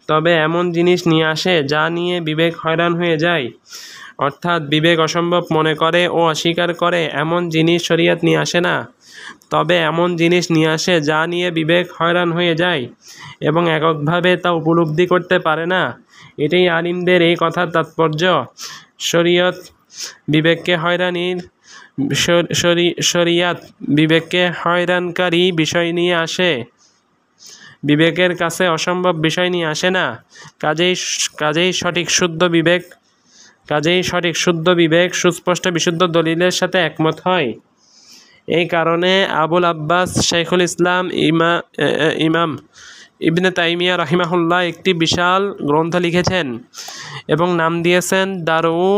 তবে এমন জিনিস নিয়ে আসে যা নিয়ে বিবেক হয়রান হয়ে যায়। অর্থাৎ বিবেক অসম্ভব মনে করে ও অস্বীকার করে এমন জিনিস শরিয়াত নিয়ে আসে না, তবে এমন জিনিস নিয়ে আসে যা নিয়ে বিবেক হয়রান হয়ে যায় এবং এককভাবে তা উপলব্ধি করতে পারে না। এটাই আলিমদের এই কথার তাৎপর্য। শরিয়াত বিবেককে হয়রানকারী বিষয় নিয়ে আসে, বিবেকের কাছে অসম্ভব বিষয় নিয়ে আসে না। কাজেই সঠিক শুদ্ধ বিবেক সুস্পষ্ট বিশুদ্ধ দলিলের সাথে একমত হয়। এই কারণে আবুল আব্বাস শাইখুল ইসলাম ইমাম ইবনে তাইমিয়া রাহিমাহুল্লাহ একটি বিশাল গ্রন্থ লিখেছেন এবং নাম দিয়েছেন দারউ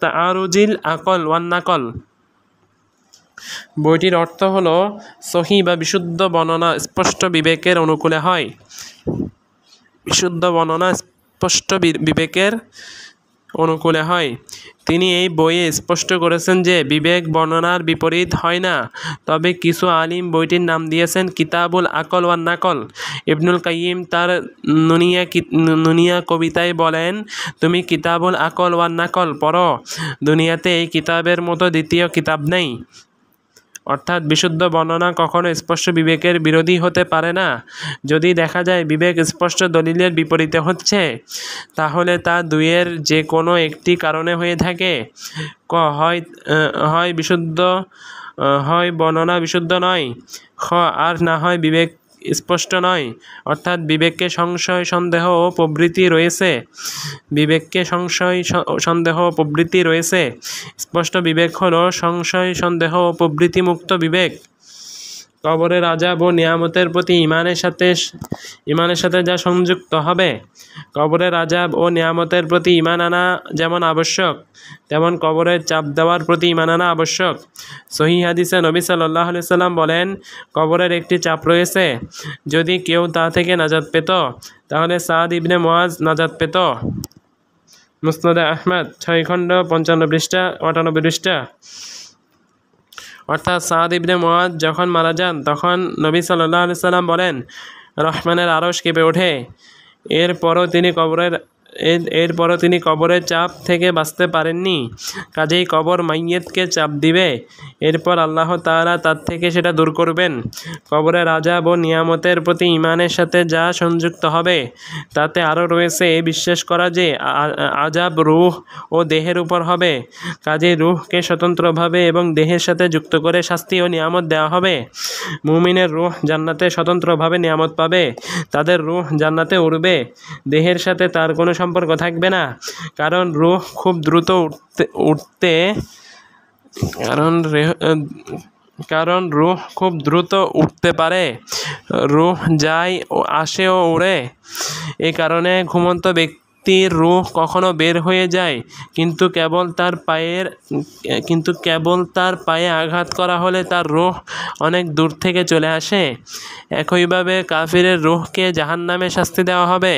তাআরুজিল আকল ওয়ান নাকল। বইটির অর্থ হলো সহিহ বা বিশুদ্ধ বর্ণনা স্পষ্ট বিবেকের অনুকূলে হয়। বিশুদ্ধ বর্ণনা স্পষ্ট বিবেকের অনুকূলে হয়। তিনি এই বইয়ে স্পষ্ট করেছেন যে বিবেক বর্ণনার বিপরীত হয় না, তবে কিছু আলিম বইটির নাম দিয়েছেন কিতাবুল আকল ওয়ান নাকল। ইবনুল কাইয়িম তার নুনিয়া কবিতায় বলেন, তুমি কিতাবুল আকল ওয়ান নাকল পড়ো, দুনিয়াতে এই কিতাবের মতো দ্বিতীয় কিতাব নেই। অর্থাৎ বিশুদ্ধ বর্ণনা কখনো স্পষ্ট বিবেকের বিরোধী হতে পারে না। যদি দেখা যায় বিবেক স্পষ্ট দলিলের বিপরীতে হচ্ছে, তাহলে তা দুইয়ের যে কোনো একটি কারণে হয়ে থাকে। হয় বর্ণনা বিশুদ্ধ নয়, আর না হয় বিবেক স্পষ্ট নয়। অর্থাৎ বিবেককে সংশয় সন্দেহ ও প্রবৃত্তি রয়েছে। স্পষ্ট বিবেক হলো সংশয় সন্দেহ ও প্রবৃত্তি মুক্ত বিবেক। কবরের আযাব ও নিয়ামতের প্রতি ঈমানের সাথে যা সংযুক্ত হবে। কবরের আযাব ও নিয়ামতের প্রতি ঈমান আনা যেমন আবশ্যক, তেমন কবরের চাপ দেওয়ার প্রতি ঈমান আনা আবশ্যক। সহিহ হাদিসে নবী সাল্লাল্লাহু আলাইহি সাল্লাম বলেন, কবরের একটি চাপ রয়েছে, যদি কেউ তা থেকে নাজাত পেত তাহলে সাদ ইবনে মুআজ নাজাত পেত। মুসনাদে আহমদ 6 খণ্ড 55 পৃষ্ঠা 98 পৃষ্ঠা। অর্থাৎ সাদ ইবনে মুআজ যখন মারা যান তখন নবী সাল্লাল্লাহু আলাইহি সাল্লাম বলেন, রহমানের আরশ কেঁপে ওঠে। এরপরও তিনি কবরের চাপ থেকে বাঁচতে পারেননি। কাজেই কবর মাইয়িতকে চাপ দিবে, এরপর আল্লাহ তাআলা তার থেকে সেটা দূর করবেন। কবরের আযাব ও নিয়ামতের প্রতি ঈমানের সাথে যা সংযুক্ত হবে তাতে আরও রয়েছে এই বিশ্বাস করা যে আযাব রূহ ও দেহের উপর হবে। কাজেই রূহকে স্বতন্ত্রভাবে এবং দেহের সাথে যুক্ত করে শাস্তি ও নিয়ামত দেওয়া হবে। মুমিনের রূহ জান্নাতে স্বতন্ত্রভাবে নিয়ামত পাবে, তাদের রূহ জান্নাতে উড়বে, দেহের সাথে তার কোনো সম্পর্ক থাকবে না। কারণ রূহ খুব দ্রুত উঠতে পারে, রূহ যায় ও আসে ও উড়ে। এই কারণে ঘুমন্ত ব্যক্তির রূহ কখনো বের হয়ে যায়, কিন্তু কেবল তার পায়ে আঘাত করা হলে তার রূহ অনেক দূর থেকে চলে আসে। একইভাবে কাফিরের রূহকে জাহান্নামে শাস্তি দেওয়া হবে,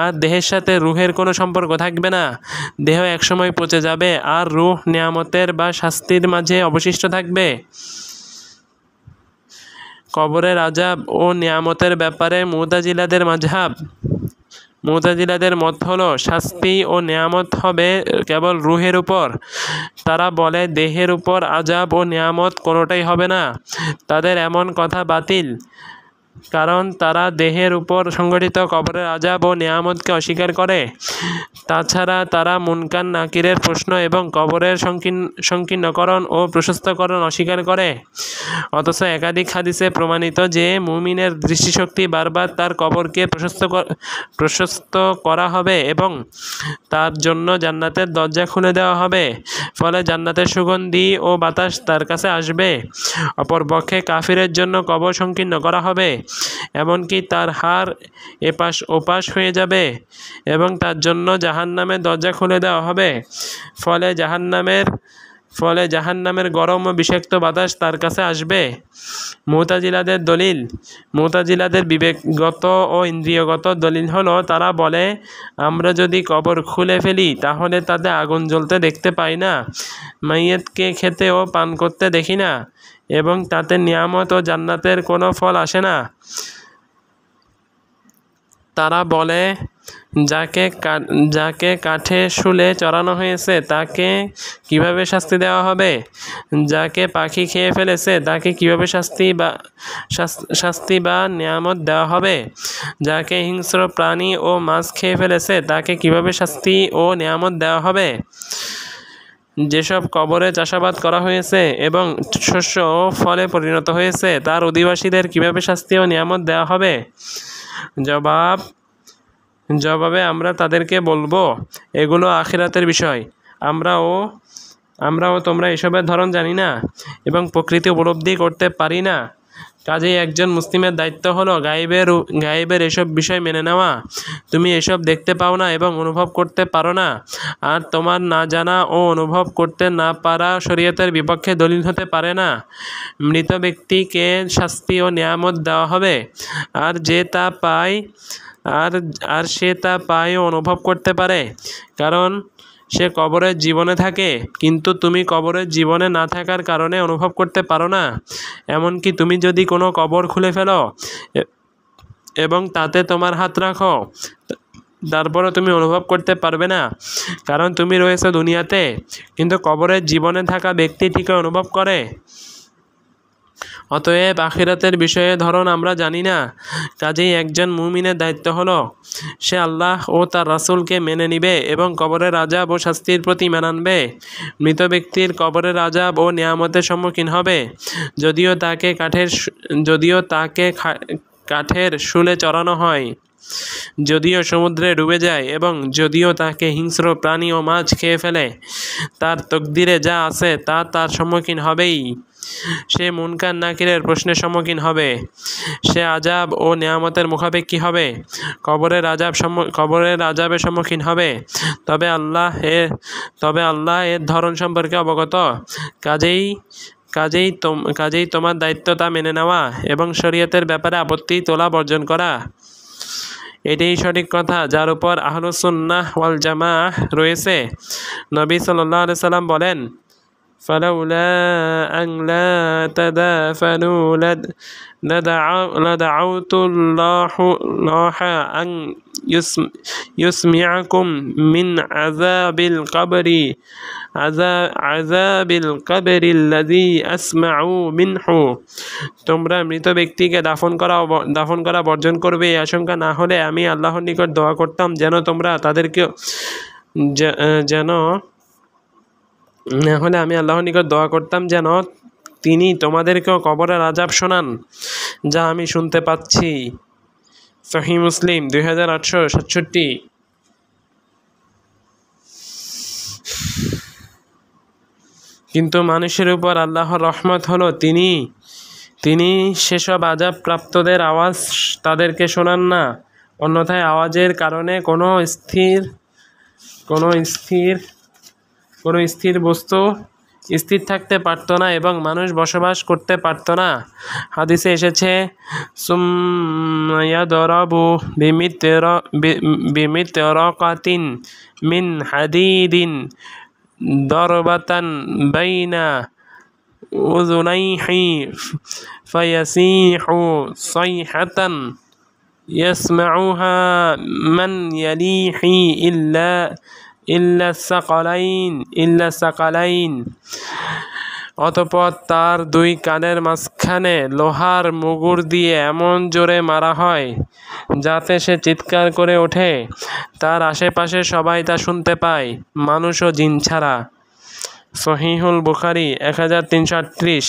আর দেহের সাথে রূহের কোনো সম্পর্ক থাকবে না। দেহ একসময় পচে যাবে আর রূহ নিয়ামতের বা শাস্তির মাঝে অবশিষ্ট থাকবে। কবরের আযাব ও নিয়ামতের ব্যাপারে মুতাজিলাদের মাযহাব। মুতাজিলাদের মত হলো শাস্তি ও নিয়ামত হবে কেবল রুহের উপর। তারা বলে দেহের উপর আযাব ও নিয়ামত কোনোটাই হবে না। তাদের এমন কথা বাতিল, কারণ তারা দেহের উপর সংঘটিত কবরের আযাব ও নিয়ামতকে অস্বীকার করে। তাছাড়া তারা মুনকার নাকিরের প্রশ্ন এবং কবরের সংকীর্ণকরণ ও প্রশস্তকরণ অস্বীকার করে। অথচ একাধিক হাদিসে প্রমাণিত যে মুমিনের দৃষ্টিশক্তি বারবার তার কবরকে প্রশস্ত করা হবে এবং তার জন্য জান্নাতের দরজা খুলে দেওয়া হবে, ফলে জান্নাতের সুগন্ধি ও বাতাস তার কাছে আসবে। অপরপক্ষে কাফিরের জন্য কবর সংকীর্ণ করা হবে, এমনকি তার হাড় এপাশ ওপাশ হয়ে যাবে এবং তার জন্য জাহান্নামের দরজা খুলে দেওয়া হবে, ফলে জাহান্নামের গরম ও বিষাক্ত বাতাস তার কাছে আসবে। মুতাজিলাদের দলিল। মুতাজিলাদের বিবেকগত ও ইন্দ্রিয়গত দলিল হলো, তারা বলে আমরা যদি কবর খুলে ফেলি তাহলে তাতে আগুন জ্বলতে দেখতে পাই না, মাইয়েতকে খেতে ও পান করতে দেখি না এবং তাতে নিয়ামত ও জান্নাতের কোনো ফল আসে না। তারা বলে যাকে কাঠে শুলে চড়ানো হয়েছে তাকে কিভাবে শাস্তি দেওয়া হবে, যাকে পাখি খেয়ে ফেলেছে তাকে কিভাবে শাস্তি বা নিয়ামত দেওয়া হবে, যাকে হিংস্র প্রাণী ও মাছ খেয়ে ফেলেছে তাকে কিভাবে শাস্তি ও নিয়ামত দেওয়া হবে, যেসব কবরে চাষাবাদ করা হয়েছে এবং শস্য ও ফলে পরিণত হয়েছে তার অধিবাসীদের কিভাবে শাস্তি ও নিয়ামত দেওয়া হবে। জবাবে আমরা তাদেরকে বলবো, এগুলো আখিরাতের বিষয়। আমরাও তোমরা এসবের ধরন জানি না এবং প্রকৃতি উপলব্ধি করতে পারি না। কাজেই একজন মুসলিমের দায়িত্ব হলো গায়েবের এসব বিষয় মেনে নেওয়া। তুমি এসব দেখতে পাও না এবং অনুভব করতে পারো না, আর তোমার না জানা ও অনুভব করতে না পারা শরীয়তের বিপক্ষে দলিল হতে পারে না। মৃত ব্যক্তিকে শাস্তি ও নিয়ামত দেওয়া হবে, আর সে তা পায় ও অনুভব করতে পারে, কারণ সে কবরের জীবনে থাকে, কিন্তু তুমি কবরের জীবনে না থাকার কারণে অনুভব করতে পারো না। এমনকি তুমি যদি কোনো কবর খুলে ফেলো এবং তাতে তোমার হাত রাখো, তারপরও তুমি অনুভব করতে পারবে না, কারণ তুমি রয়েছো দুনিয়াতে, কিন্তু কবরের জীবনে থাকা ব্যক্তি ঠিকই অনুভব করে। অতএব আখিরাতের বিষয়ে ধরন আমরা জানি না। কাজেই একজন মুমিনের দায়িত্ব হলো সে আল্লাহ ও তার রাসূলকে মেনে নিবে এবং কবরের আযাব ও শাস্তির প্রতি ঈমান আনবে। মৃত ব্যক্তির কবরের আযাব ও নিয়ামতের সম্মুখীন হবে, যদিও তাকে কাঠের শুলে চড়ানো হয়, যদিও সমুদ্রে ডুবে যায় এবং যদিও তাকে হিংস্র প্রাণী ও মাছ খেয়ে ফেলে, তার তকদিরে যা আছে তা তার সম্মুখীন হবেই। সে মুনকার নাকিরের প্রশ্নের সম্মুখীন হবে, সে আযাব ও নিয়ামতের মুখাপেক্ষী হবে, কবরের আযাবের সম্মুখীন হবে। তবে আল্লাহ এর ধরন সম্পর্কে অবগত। কাজেই তোমার দায়িত্ব তা মেনে নেওয়া এবং শরীয়তের ব্যাপারে আপত্তি তোলা বর্জন করা। এটাই সঠিক কথা যার উপর আহলুস সুন্নাহ ওয়াল জামাআহ রয়েছে। নবী সাল্লাল্লাহু আলাইহি সাল্লাম বলেন, ফালাউলা আন লা তাদাফানু লাদআউতুল্লাহ আন ইউসমিআকুম মিন আযাবিল আল্লাযী আসমাউ মিনহু। তোমরা মৃত ব্যক্তিকে দাফন করা বর্জন করবে, এই আশঙ্কা না হলে আমি আল্লাহর নিকট দোয়া করতাম যেন তাদেরকে তিনি তোমাদেরকেও কবরের আযাব শোনান, যা আমি শুনতে পাচ্ছি। সহিহ মুসলিম 2867। কিন্তু মানুষের উপর আল্লাহর রহমত হলো তিনি সেসব আযাব প্রাপ্তদের আওয়াজ তাদেরকে শোনান না, অন্যথায় আওয়াজের কারণে কোনো স্থির বস্তু স্থির থাকতে পারত না এবং মানুষ বসবাস করতে পারত না। হাদিসে এসেছে, সুম্মায়াদরাবু বিমিতরাকাতিন মিন হাদিদিন দরবাতান বাইনা উযুনাইহি ফায়াসিহু সাইহাতান يسمعها من يليه إلا الثقلين অতঃপর তার দুই কানের মাঝখানে লোহার মুগুর দিয়ে এমন জোরে মারা হয় যাতে সে চিৎকার করে ওঠে, তার আশেপাশে সবাই তা শুনতে পায়, মানুষ ও জিন ছাড়া। সহিহুল বুখারী 1338,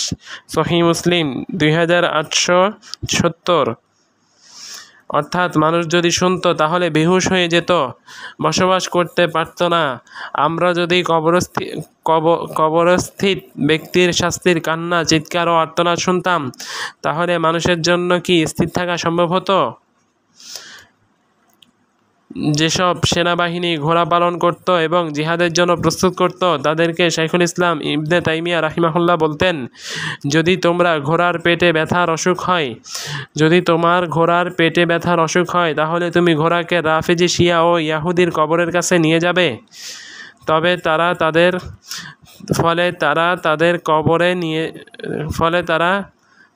সহিহ মুসলিম 2870। অর্থাৎ মানুষ যদি শুনতো তাহলে বেহুশ হয়ে যেত, বসবাস করতে পারত না। আমরা যদি কবরস্থিত ব্যক্তির শাস্তির কান্না, চিৎকার ও আর্তনাদ শুনতাম, তাহলে মানুষের জন্য কি স্থির থাকা সম্ভব হতো? যেসব সেনাবাহিনী ঘোড়া পালন করত এবং জিহাদের জন্য প্রস্তুত করত, তাদেরকে শাইখুল ইসলাম ইবনে তাইমিয়া রাহিমাহুল্লাহ বলতেন, যদি তোমার ঘোড়ার পেটে ব্যথার অসুখ হয় তাহলে তুমি ঘোড়াকে রাফেজি, শিয়া ও ইয়াহুদির কবরের কাছে নিয়ে যাবে। তবে তারা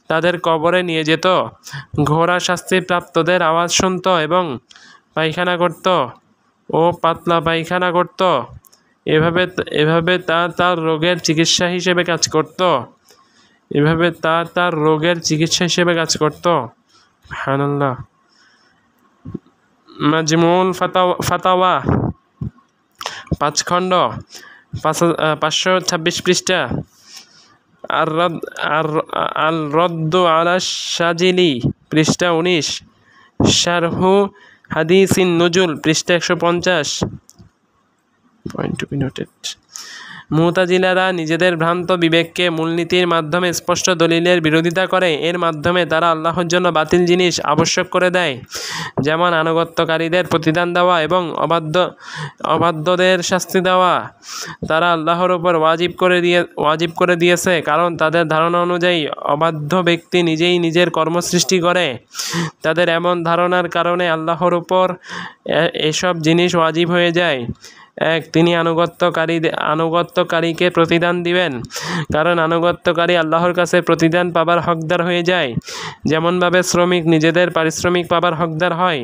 তাদের কবরে নিয়ে যেত। ঘোড়া শাস্তিপ্রাপ্তদের আওয়াজ শুনত এবং পায়খানা করত ও পাতলা পায়খানা করত। এভাবে তা তার রোগের চিকিৎসা হিসেবে কাজ করত। সুবহানাল্লাহ। মাজমুল ফাতাওয়া 5 খণ্ড 526 পৃষ্ঠা। আল রদ্দু আলা শাজিলি পৃষ্ঠা 19, শারহু হাদিসিন নুজুল পৃষ্ঠা 150। Point to be noted. মুতাজিলারা নিজেদের ভ্রান্ত বিবেককে মূলনীতির মাধ্যমে স্পষ্ট দলিলের বিরোধিতা করে। এর মাধ্যমে তারা আল্লাহর জন্য বাতিল জিনিস আবশ্যক করে দেয়, যেমন আনুগত্যকারীদের প্রতিদান দেওয়া এবং অবাধ্যদের শাস্তি দেওয়া। তারা আল্লাহর উপর ওয়াজিব করে দিয়েছে, কারণ তাদের ধারণা অনুযায়ী অবাধ্য ব্যক্তি নিজেই নিজের কর্ম সৃষ্টি করে। তাদের এমন ধারণার কারণে আল্লাহর উপর এসব জিনিস ওয়াজিব হয়ে যায়। 1. তিনি আনুগত্যকারীকে প্রতিদান দিবেন, কারণ আনুগত্যকারী আল্লাহর কাছে প্রতিদান পাবার হকদার হয়ে যায়, যেমনভাবে শ্রমিক নিজেদের পারিশ্রমিক পাবার হকদার হয়।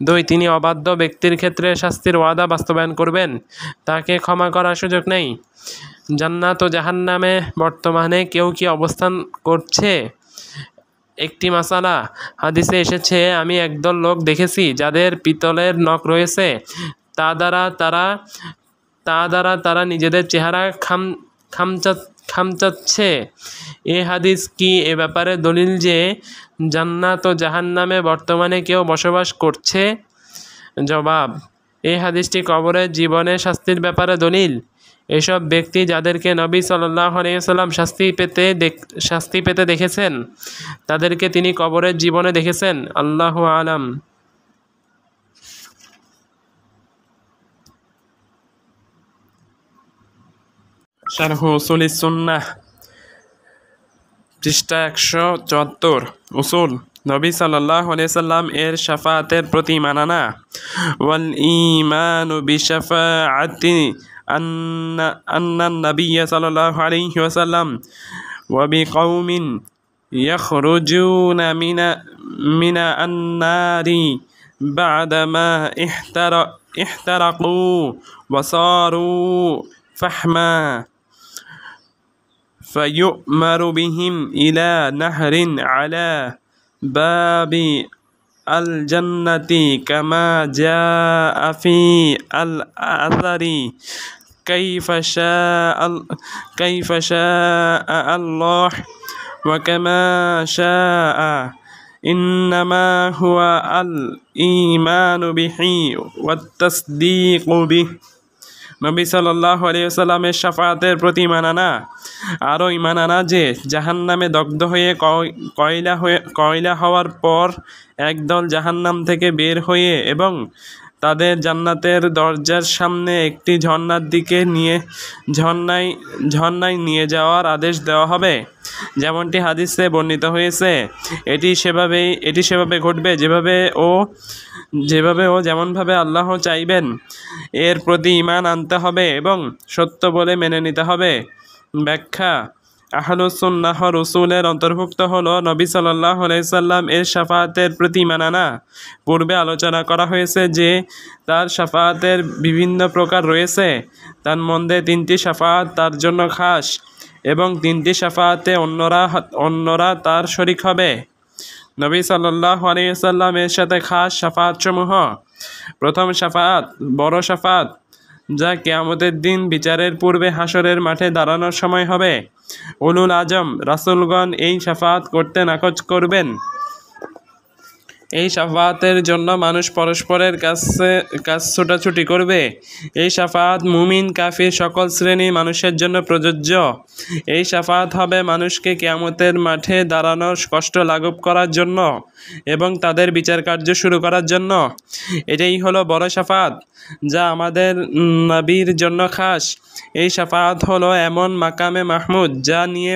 2. তিনি অবাধ্য ব্যক্তির ক্ষেত্রে শাস্তির ওয়াদা বাস্তবায়ন করবেন, তাকে ক্ষমা করার সুযোগ নেই। জান্নাত ও জাহান্নামে বর্তমানে কেউ কি অবস্থান করছে? একটি মাসালা। হাদিসে এসেছে, আমি একদল লোক দেখেছি যাদের পিতলের নখ রয়েছে, তা দ্বারা তারা নিজেদের চেহারা খামচাচ্ছে। এ হাদিস কি এ ব্যাপারে দলিল যে জান্নাত ও জাহান্নামে বর্তমানে কেউ বসবাস করছে? জবাব, এই হাদিসটি কবরের জীবনে শাস্তির ব্যাপারে দলিল। এসব ব্যক্তি যাদেরকে নবী সাল্লাল্লাহু আলাইহি ওয়াসাল্লাম শাস্তি পেতে দেখেছেন, তাদেরকে তিনি কবরের জীবনে দেখেছেন। আল্লাহু আলাম। শারহু উসুলিস সুন্নাহ পৃষ্ঠা 174। উসুল। নবী সাল্লাল্লাহু আলাইহি সাল্লাম এর শাফাআতের প্রতি মানানা। ওয়াল ঈমানু বিশাফাআতি আন্না নবিয়্য সাল্লাল্লাহু আলাইহি ওয়াসাল্লাম ওয়া বিকওমিন ইয়াখরুজুনা মিনা আন-নারি বা'দামা ইহতারাকু ওয়া সারু ফাহমা فيؤمر بهم إلى نهر على باب الجنة كما جاء في الأثر كيف شاء الله وكما شاء إنما هو الإيمان به والتصديق به। নবী সাল্লাল্লাহু আলাইহি ওয়াসাল্লামের শাফাআতের প্রতি মানানা। আরও ঈমান আনা যে জাহান্নামে দগ্ধ হয়ে কয়লা হওয়ার পর একদল জাহান্নাম থেকে বের হয়ে এবং তাদের জান্নাতের দরজার সামনে একটি ঝর্ণার দিকে ঝর্ণায় নিয়ে যাওয়ার আদেশ দেওয়া হবে, যেমনটি হাদিসে বর্ণিত হয়েছে। এটি সেভাবে ঘটবে যেভাবে ও যেমনভাবে আল্লাহ চাইবেন। এর প্রতি ঈমান আনতে হবে এবং সত্য বলে মেনে নিতে হবে। ব্যাখ্যা। আহলুস সুন্নাহ রসুলের অন্তর্ভুক্ত হলো নবী সাল্লাল্লাহু আলাইহি সাল্লাম এর শাফাআতের প্রতি মানানা। পূর্বে আলোচনা করা হয়েছে যে তার শাফাআতের বিভিন্ন প্রকার রয়েছে, তার মধ্যে 3টি শাফাআত তার জন্য খাস এবং 3টি শাফাআতে অন্যরা তার শরীক হবে। নবী সাল্লাল্লাহু আলাইহি সাল্লাম এর সাথে খাস শাফাআত সমূহ: প্রথম শাফাআত বড় শাফাআত, যা কিয়ামতের দিন বিচারের পূর্বে হাসরের মাঠে দাঁড়ানোর সময় হবে। উলুল আজম রাসূলগণ এই শাফাআত করতে নাকচ করবেন। এই শাফাআতের জন্য মানুষ পরস্পরের কাছে ছোটাছুটি করবে। এই শাফাআত মুমিন কাফির সকল শ্রেণীর মানুষের জন্য প্রযোজ্য। এই শাফাআত হবে মানুষকে কিয়ামতের মাঠে দাঁড়ানোর কষ্ট লাঘব করার জন্য এবং তাদের বিচার কার্য শুরু করার জন্য। এটাই হলো বড় শাফাআত, যা আমাদের নবীর জন্য খাস। এই শাফাআত হলো এমন মাকামে মাহমুদ, যা নিয়ে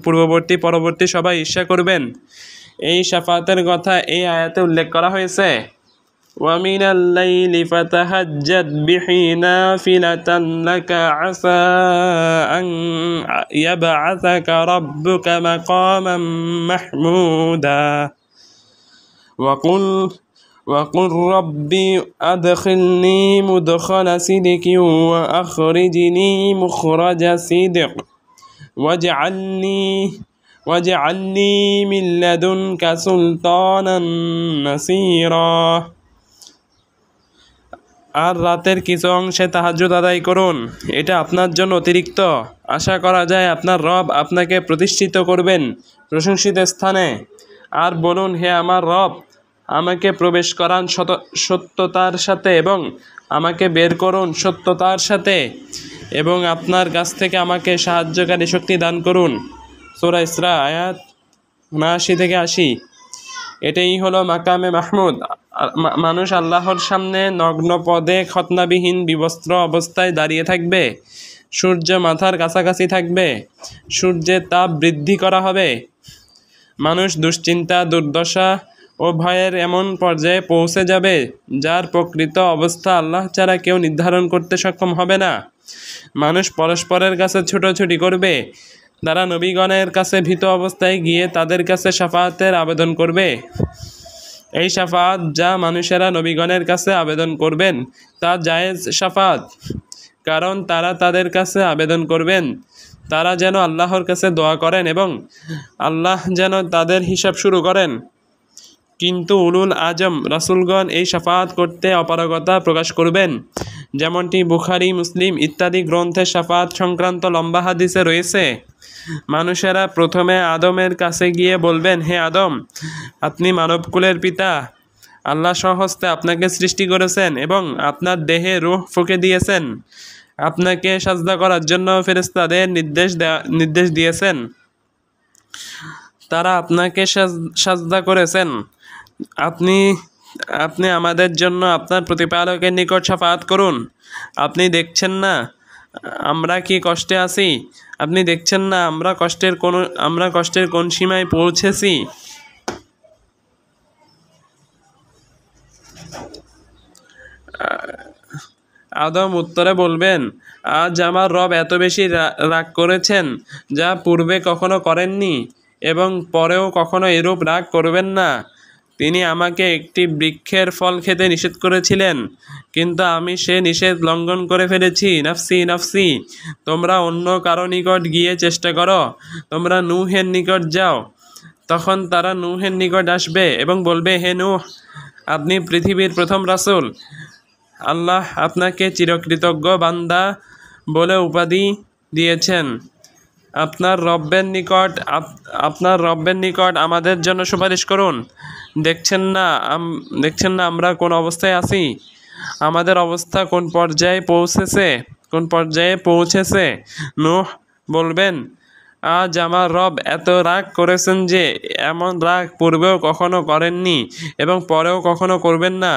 পরবর্তী সবাই ঈর্ষা করবেন। এই শাফাআতের কথা এই আয়াতে উল্লেখ করা হয়েছে, وَمِنَ اللَّيْلِ فَتَهَجَّدْ بِهِ نَافِلَةً لَكَ عَسَىٰ أَن يَبْعَثَكَ رَبُّكَ مَقَامًا مَحْمُودًا وَقُلْ رَبِّ أَدْخِلْنِي مُدْخَلَ صِدْقٍ وَأَخْرِجْنِي مُخْرَجَ صِدْقٍ وَاجْعَلْ لِي مِن لَّدُنكَ سُلْطَانًا نَصِيرًا। আর রাতের কিছু অংশে তাহাজ্জুদ আদায় করুন, এটা আপনার জন্য অতিরিক্ত। আশা করা যায় আপনার রব আপনাকে প্রতিষ্ঠিত করবেন প্রশংসিত স্থানে। আর বলুন, হে আমার রব, আমাকে প্রবেশ করান সত্যতার সাথে এবং আমাকে বের করুন সত্যতার সাথে, এবং আপনার কাছ থেকে আমাকে সাহায্যকারী শক্তি দান করুন। সূরা ইসরা আয়াত 79 থেকে 80। এটাই হলো মাকামে মাহমুদ। মানুষ আল্লাহর সামনে নগ্ন পদে খতনাবিহীন বিবস্ত্র অবস্থায় দাঁড়িয়ে থাকবে। সূর্য মাথার কাছাকাছি থাকবে। সূর্যের তাপ বৃদ্ধি করা হবে। মানুষ দুশ্চিন্তা, দুর্দশা ও ভয়ের এমন পর্যায়ে পৌঁছে যাবে, যার প্রকৃত অবস্থা আল্লাহ ছাড়া কেউ নির্ধারণ করতে সক্ষম হবে না। মানুষ পরস্পরের কাছে ছুটোছুটি করবে। তারা নবীগণের কাছে ভীত অবস্থায় গিয়ে তাদের কাছে শাফাআতের আবেদন করবে। এই শাফাআত যা মানুষেরা নবীগণের কাছে আবেদন করবেন তা জায়েজ শাফাআত, কারণ তারা তাদের কাছে আবেদন করবেন তারা যেন আল্লাহর কাছে দোয়া করেন এবং আল্লাহ যেন তাদের হিসাব শুরু করেন। কিন্তু উলুল আজম রাসূলগণ এই শাফাআত করতে অপারগতা প্রকাশ করবেন, যেমনটি বুখারী, মুসলিম ইত্যাদি গ্রন্থে শাফাআত সংক্রান্ত লম্বা হাদিসে রয়েছে। মানুষেরা প্রথমে আদমের কাছে গিয়ে বলবেন, হে আদম, আপনি মানবকুলের পিতা। আল্লাহ স্বহস্তে আপনাকে সৃষ্টি করেছেন এবং আপনার দেহে রূহ ফুঁকে দিয়েছেন। আপনাকে সাজদা করার জন্য ফেরেশতাদের নির্দেশ দিয়েছেন। তারা আপনাকে সাজদা করেছেন। আপনি আমাদের জন্য আপনার প্রতিপালকের নিকট শাফাআত করুন। আপনি দেখছেন না আমরা কি কষ্টে আছি? আপনি দেখছেন না আমরা কষ্টের কোন সীমায় পৌঁছেছি? আদম উত্তরে বলবেন, আজ আমার রব এত বেশি রাগ করেছেন যা পূর্বে কখনো করেননি এবং পরেও কখনো এরূপ রাগ করবেন না। তিনি আমাকে একটি বৃক্ষের ফল খেতে নিষেধ করেছিলেন, কিন্তু আমি সে নিষেধ লঙ্ঘন করে ফেলেছি। নাফসি নাফসি। তোমরা অন্য কারো নিকট গিয়ে চেষ্টা করো। তোমরা নূহের নিকট যাও। তখন তারা নূহের নিকট আসবে এবং বলবে, হে নূহ, আপনি পৃথিবীর প্রথম রাসূল। আল্লাহ আপনাকে চিরকৃতজ্ঞ বান্দা বলে উপাধি দিয়েছেন। আপনার রব্বের নিকট আমাদের জন্য সুপারিশ করুন। দেখছেন না আমরা কোন অবস্থায় আছি? আমাদের অবস্থা কোন পর্যায়ে পৌঁছেছে? নূহ বলবেন, আজ আমার রব এত রাগ করেছেন যে এমন রাগ পূর্বেও কখনো করেননি এবং পরেও কখনো করবেন না।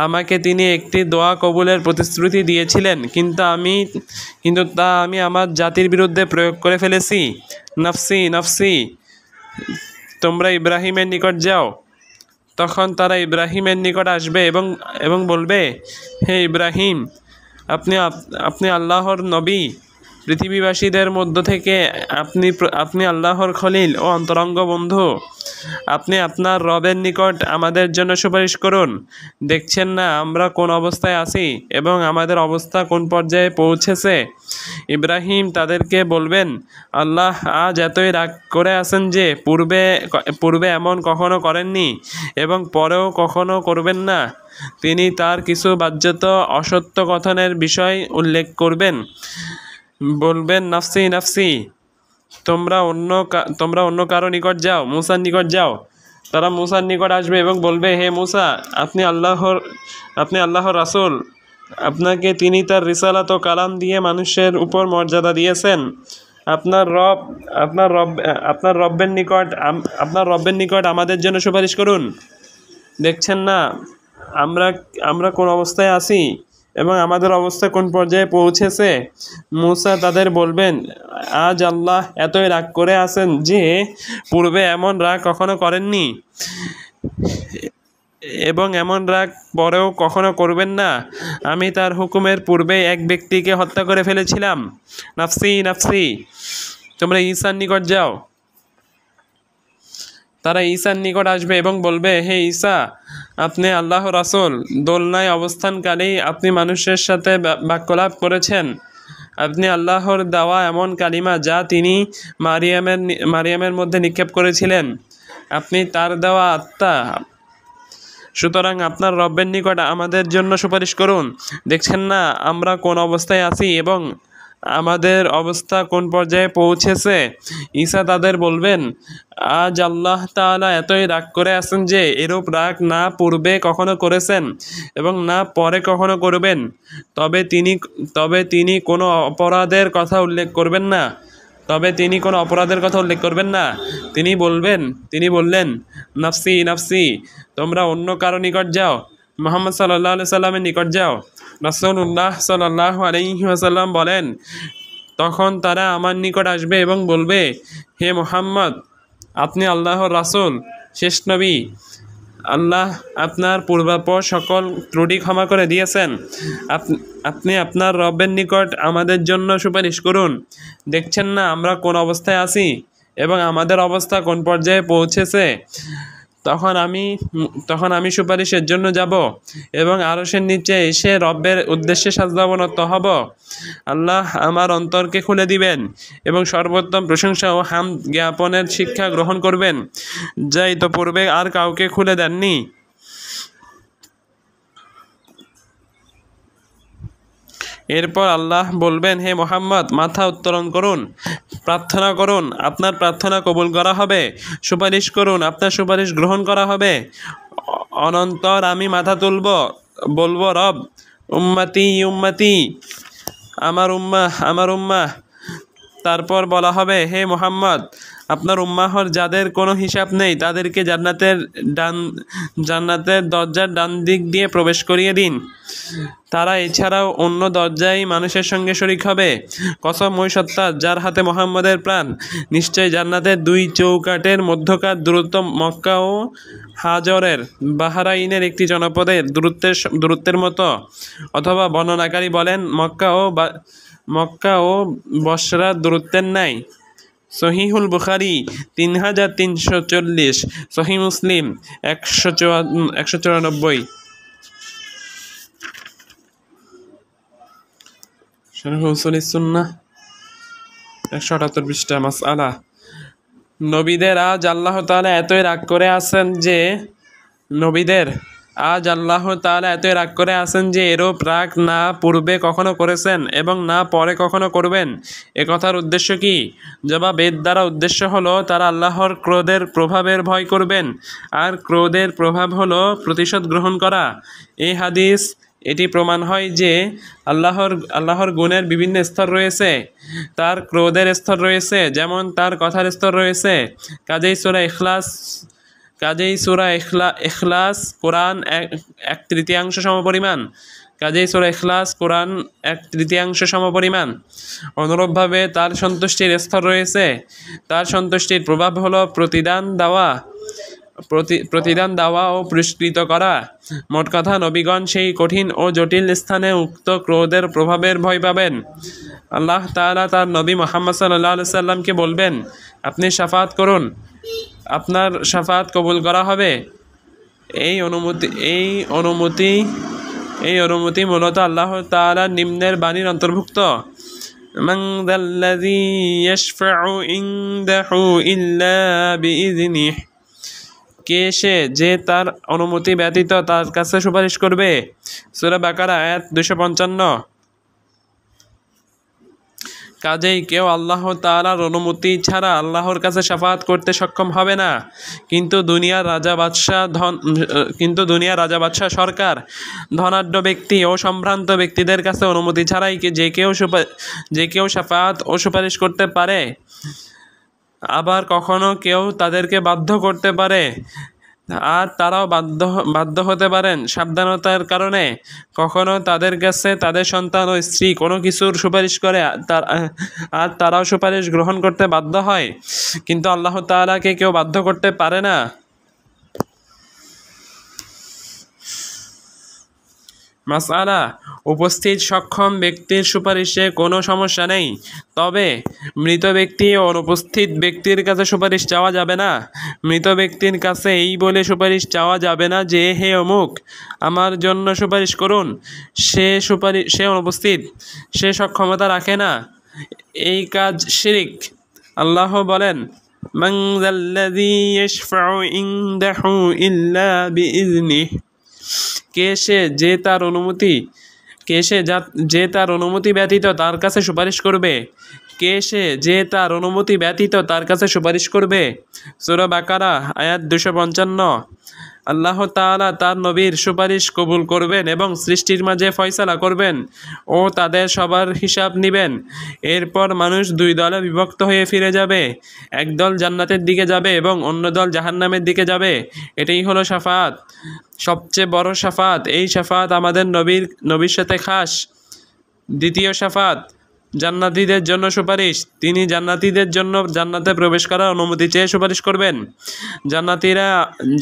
আমাকে তিনি একটি দোয়া কবুলের প্রতিশ্রুতি দিয়েছিলেন, কিন্তু তা আমি আমার জাতির বিরুদ্ধে প্রয়োগ করে ফেলেছি। নাফসি নাফসি। তোমরা ইব্রাহিমের নিকট যাও। তখন তারা ইব্রাহিমের নিকট আসবে এবং বলবে, হে ইব্রাহিম, আপনি আল্লাহর নবী। পৃথিবীবাসীদের মধ্য থেকে আপনি আল্লাহর খলিল ও অন্তরঙ্গ বন্ধু। আপনি আপনার রবের নিকট আমাদের জন্য সুপারিশ করুন। দেখছেন না আমরা কোন অবস্থায় আছি এবং আমাদের অবস্থা কোন পর্যায়ে পৌঁছেছে। ইব্রাহিম তাদেরকে বলবেন, আল্লাহ আজ এতই রাগ করে আছেন যে পূর্বে এমন কখনো করেননি এবং পরেও কখনো করবেন না। তিনি তার কিছু বাহ্যত অসত্য কথনের বিষয় উল্লেখ করবেন, বলবেন নাফসি নাফসি, তোমরা অন্য কারো নিকট যাও, মুসার নিকট যাও। তারা মুসার নিকট আসবে এবং বলবে, হে মুসা, আপনি আল্লাহর রাসূল, আপনাকে তিনি তার রিসালাত ও কালাম দিয়ে মানুষের উপর মর্যাদা দিয়েছেন। আপনার রব্বের নিকট আমাদের জন্য সুপারিশ করুন। দেখছেন না আমরা কোন অবস্থায় আছি এবং আমাদের অবস্থা কোন পর্যায়ে পৌঁছেছে। মুসা তাদের বলবেন, আজ আল্লাহ এতই রাগ করে আছেন যে পূর্বে এমন রাগ কখনো করেননি এবং এমন রাগ পরেও কখনো করবেন না। আমি তার হুকুমের পূর্বে এক ব্যক্তিকে হত্যা করে ফেলেছিলাম। নাফসি নাফসি, তোমরা ঈসার নিকট যাও। তারা ঈসার নিকট আসবে এবং বলবে, হে ঈসা, আপনি আল্লাহর রাসূল। দোলনায় অবস্থানকালেই আপনি মানুষের সাথে বাক্যলাপ করেছেন। আপনি আল্লাহর দেওয়া এমন কালিমা যা তিনি মারিয়ামের মধ্যে নিক্ষেপ করেছিলেন। আপনি তার দেওয়া আত্মা। সুতরাং আপনার রব্বের নিকট আমাদের জন্য সুপারিশ করুন। দেখছেন না আমরা কোন অবস্থায় আছি এবং আমাদের অবস্থা কোন পর্যায়ে পৌঁছেছে। ঈসা তাদের বলবেন, আজ আল্লাহ তাআলা এতই রাগ করে আছেন যে এরূপ রাগ না পূর্বে কখনো করেছেন এবং না পরে কখনো করবেন। তবে তিনি কোনো অপরাধের কথা উল্লেখ করবেন না। তিনি বললেন, নাফসি নাফসি, তোমরা অন্য কারো নিকট যাও, মুহাম্মদ সাল্লাল্লাহু আলাইহি সাল্লামের নিকট যাও। রাসূলুল্লাহ সাল্লাল্লাহু আলাইহি ওয়াসাল্লাম বলেন, তখন তারা আমার নিকট আসবে এবং বলবে, হে মুহাম্মদ, আপনি আল্লাহর রাসূল, শেষ নবী। আল্লাহ আপনার পূর্বাপর সকল ত্রুটি ক্ষমা করে দিয়েছেন। আপনি আপনার রবের নিকট আমাদের জন্য সুপারিশ করুন। দেখছেন না আমরা কোন অবস্থায় আছি এবং আমাদের অবস্থা কোন পর্যায়ে পৌঁছেছে। তখন আমি সুপারিশের জন্য যাব এবং আরশের নিচে এসে রব্বের উদ্দেশ্যে সাজদাবনত হব। আল্লাহ আমার অন্তরকে খুলে দিবেন এবং সর্বোত্তম প্রশংসা ও হামদ জ্ঞাপনের শিক্ষা গ্রহণ করবেন, যা ইতোপূর্বে আর কাউকে খুলে দেননি। এরপর আল্লাহ বলবেন, হে মুহাম্মদ, মাথা উত্তোলন করুন, প্রার্থনা করুন, আপনার প্রার্থনা কবুল করা হবে, সুপারিশ করুন, আপনার সুপারিশ গ্রহণ করা হবে। অনন্তর আমি মাথা তুলব, বলবো, রব, উম্মতি উম্মতি, আমার উম্মাহ। তারপর বলা হবে, হে মুহাম্মদ, আপনার উম্মাহর যাদের কোনো হিসাব নেই তাদেরকে জান্নাতের দরজার ডান দিক দিয়ে প্রবেশ করিয়ে দিন। তারা এছাড়াও অন্য দরজায় মানুষের সঙ্গে শরীক হবে। কসম ওই সত্তা যার হাতে মুহাম্মদের প্রাণ, নিশ্চয় জান্নাতের দুই চৌকাটের মধ্যকার দূরত্ব মক্কা ও হাজরের বাহরাইনের একটি জনপদের দূরত্বের মতো। অথবা বর্ণনাকারী বলেন, মক্কা ও বসরার দূরত্বের নাই। সহিহুল বুখারী 3340, সহিহ মুসলিম 194। শারহ উসুলিস সুন্নাহ 178 পৃষ্ঠা। মাসআলা, নবীদের আজ আল্লাহ তাআলা এতই রাগ করে আছেন যে এরূপ রাগ না পূর্বে কখনো করেছেন এবং না পরে কখনো করবেন। এ কথার উদ্দেশ্য কি? জবাব, এর দ্বারা উদ্দেশ্য হলো তারা আল্লাহর ক্রোধের প্রভাবের ভয় করবেন, আর ক্রোধের প্রভাব হলো প্রতিশোধ গ্রহণ করা। এই হাদিস এটি প্রমাণ হয় যে আল্লাহর গুণের বিভিন্ন স্তর রয়েছে। তার ক্রোধের স্তর রয়েছে, যেমন তার কথার স্তর রয়েছে। কাজেই সূরা ইখলাস কোরআন 1/3 সমপরিমাণ। অনুরূপভাবে তার সন্তুষ্টির স্তর রয়েছে। তার সন্তুষ্টির প্রভাব হলো প্রতিদান দেওয়া প্রতিদান দেওয়া ও পুরস্কৃত করা। মোট কথা, নবীগণ সেই কঠিন ও জটিল স্থানে উক্ত ক্রোধের প্রভাবের ভয় পাবেন। আল্লাহ তাআলা তার নবী মুহাম্মদ সাল্লাল্লাহু আলাইহি সাল্লামকে বলবেন, আপনি শাফাত করুন, আপনার শাফাত কবুল করা হবে। এই অনুমতি মূলত আল্লাহ তাআলার নিম্নের বাণীর অন্তর্ভুক্ত। মান যাল্লাযী ইয়াশফাউ ইনদাহু ইল্লা বিইযনিহি, কে সে যে তার অনুমতি ব্যতীত তার কাছে সুপারিশ করবে। সূরা বাকারা আয়াত 255। কাজেই কেউ আল্লাহ তাআলার অনুমতি ছাড়া আল্লাহর কাছে শাফাত করতে সক্ষম হবে না। কিন্তু দুনিয়ার রাজা বাদশাহ সরকার, ধনাঢ্য ব্যক্তি ও সম্ভ্রান্ত ব্যক্তিদের কাছে অনুমতি ছাড়াই যে কেউ শাফাত ও সুপারিশ করতে পারে। আবার কখনো কেউ তাদেরকে বাধ্য করতে পারে, আর তারাও বাধ্য হতে পারেন সাবধানতার কারণে। কখনো তাদের কাছে তাদের সন্তান ও স্ত্রী কোনো কিছুর সুপারিশ করে, আর তারাও সুপারিশ গ্রহণ করতে বাধ্য হয়। কিন্তু আল্লাহ তাআলাকে কেউ বাধ্য করতে পারে না। মাসআলা, উপস্থিত সক্ষম ব্যক্তির সুপারিশে কোনো সমস্যা নেই, তবে মৃত ব্যক্তি ও অনুপস্থিত ব্যক্তির কাছে সুপারিশ চাওয়া যাবে না। মৃত ব্যক্তির কাছে এই বলে সুপারিশ চাওয়া যাবে না যে, হে অমুক, আমার জন্য সুপারিশ করুন। সে অনুপস্থিত, সে সক্ষমতা রাখে না। এই কাজ শিরক। আল্লাহ বলেন, মান যাল্লাযী ইয়াশফাউ ইনদাহু ইল্লা বিইযনিহি, কে সে যে তার অনুমতি ব্যতীত তার কাছে সুপারিশ করবে। কে সে যে তার অনুমতি ব্যতীত তার কাছে সুপারিশ করবে। সূরা বাকারা আয়াত 255। আল্লাহ তাআলা তার নবীর সুপারিশ কবুল করবেন এবং সৃষ্টির মাঝে ফয়সালা করবেন ও তাদের সবার হিসাব নেবেন। এরপর মানুষ দুই দলে বিভক্ত হয়ে ফিরে যাবে। এক দল জান্নাতের দিকে যাবে এবং অন্য দল জাহান্নামের দিকে যাবে। এটাই হলো শাফাত, সবচেয়ে বড় শাফাত। এই শাফাত আমাদের নবীর সাথে খাস। দ্বিতীয় শাফাত, জান্নাতীদের জন্য সুপারিশ। তিনি জান্নাতীদের জন্য জান্নাতে প্রবেশ করার অনুমতি চেয়ে সুপারিশ করবেন।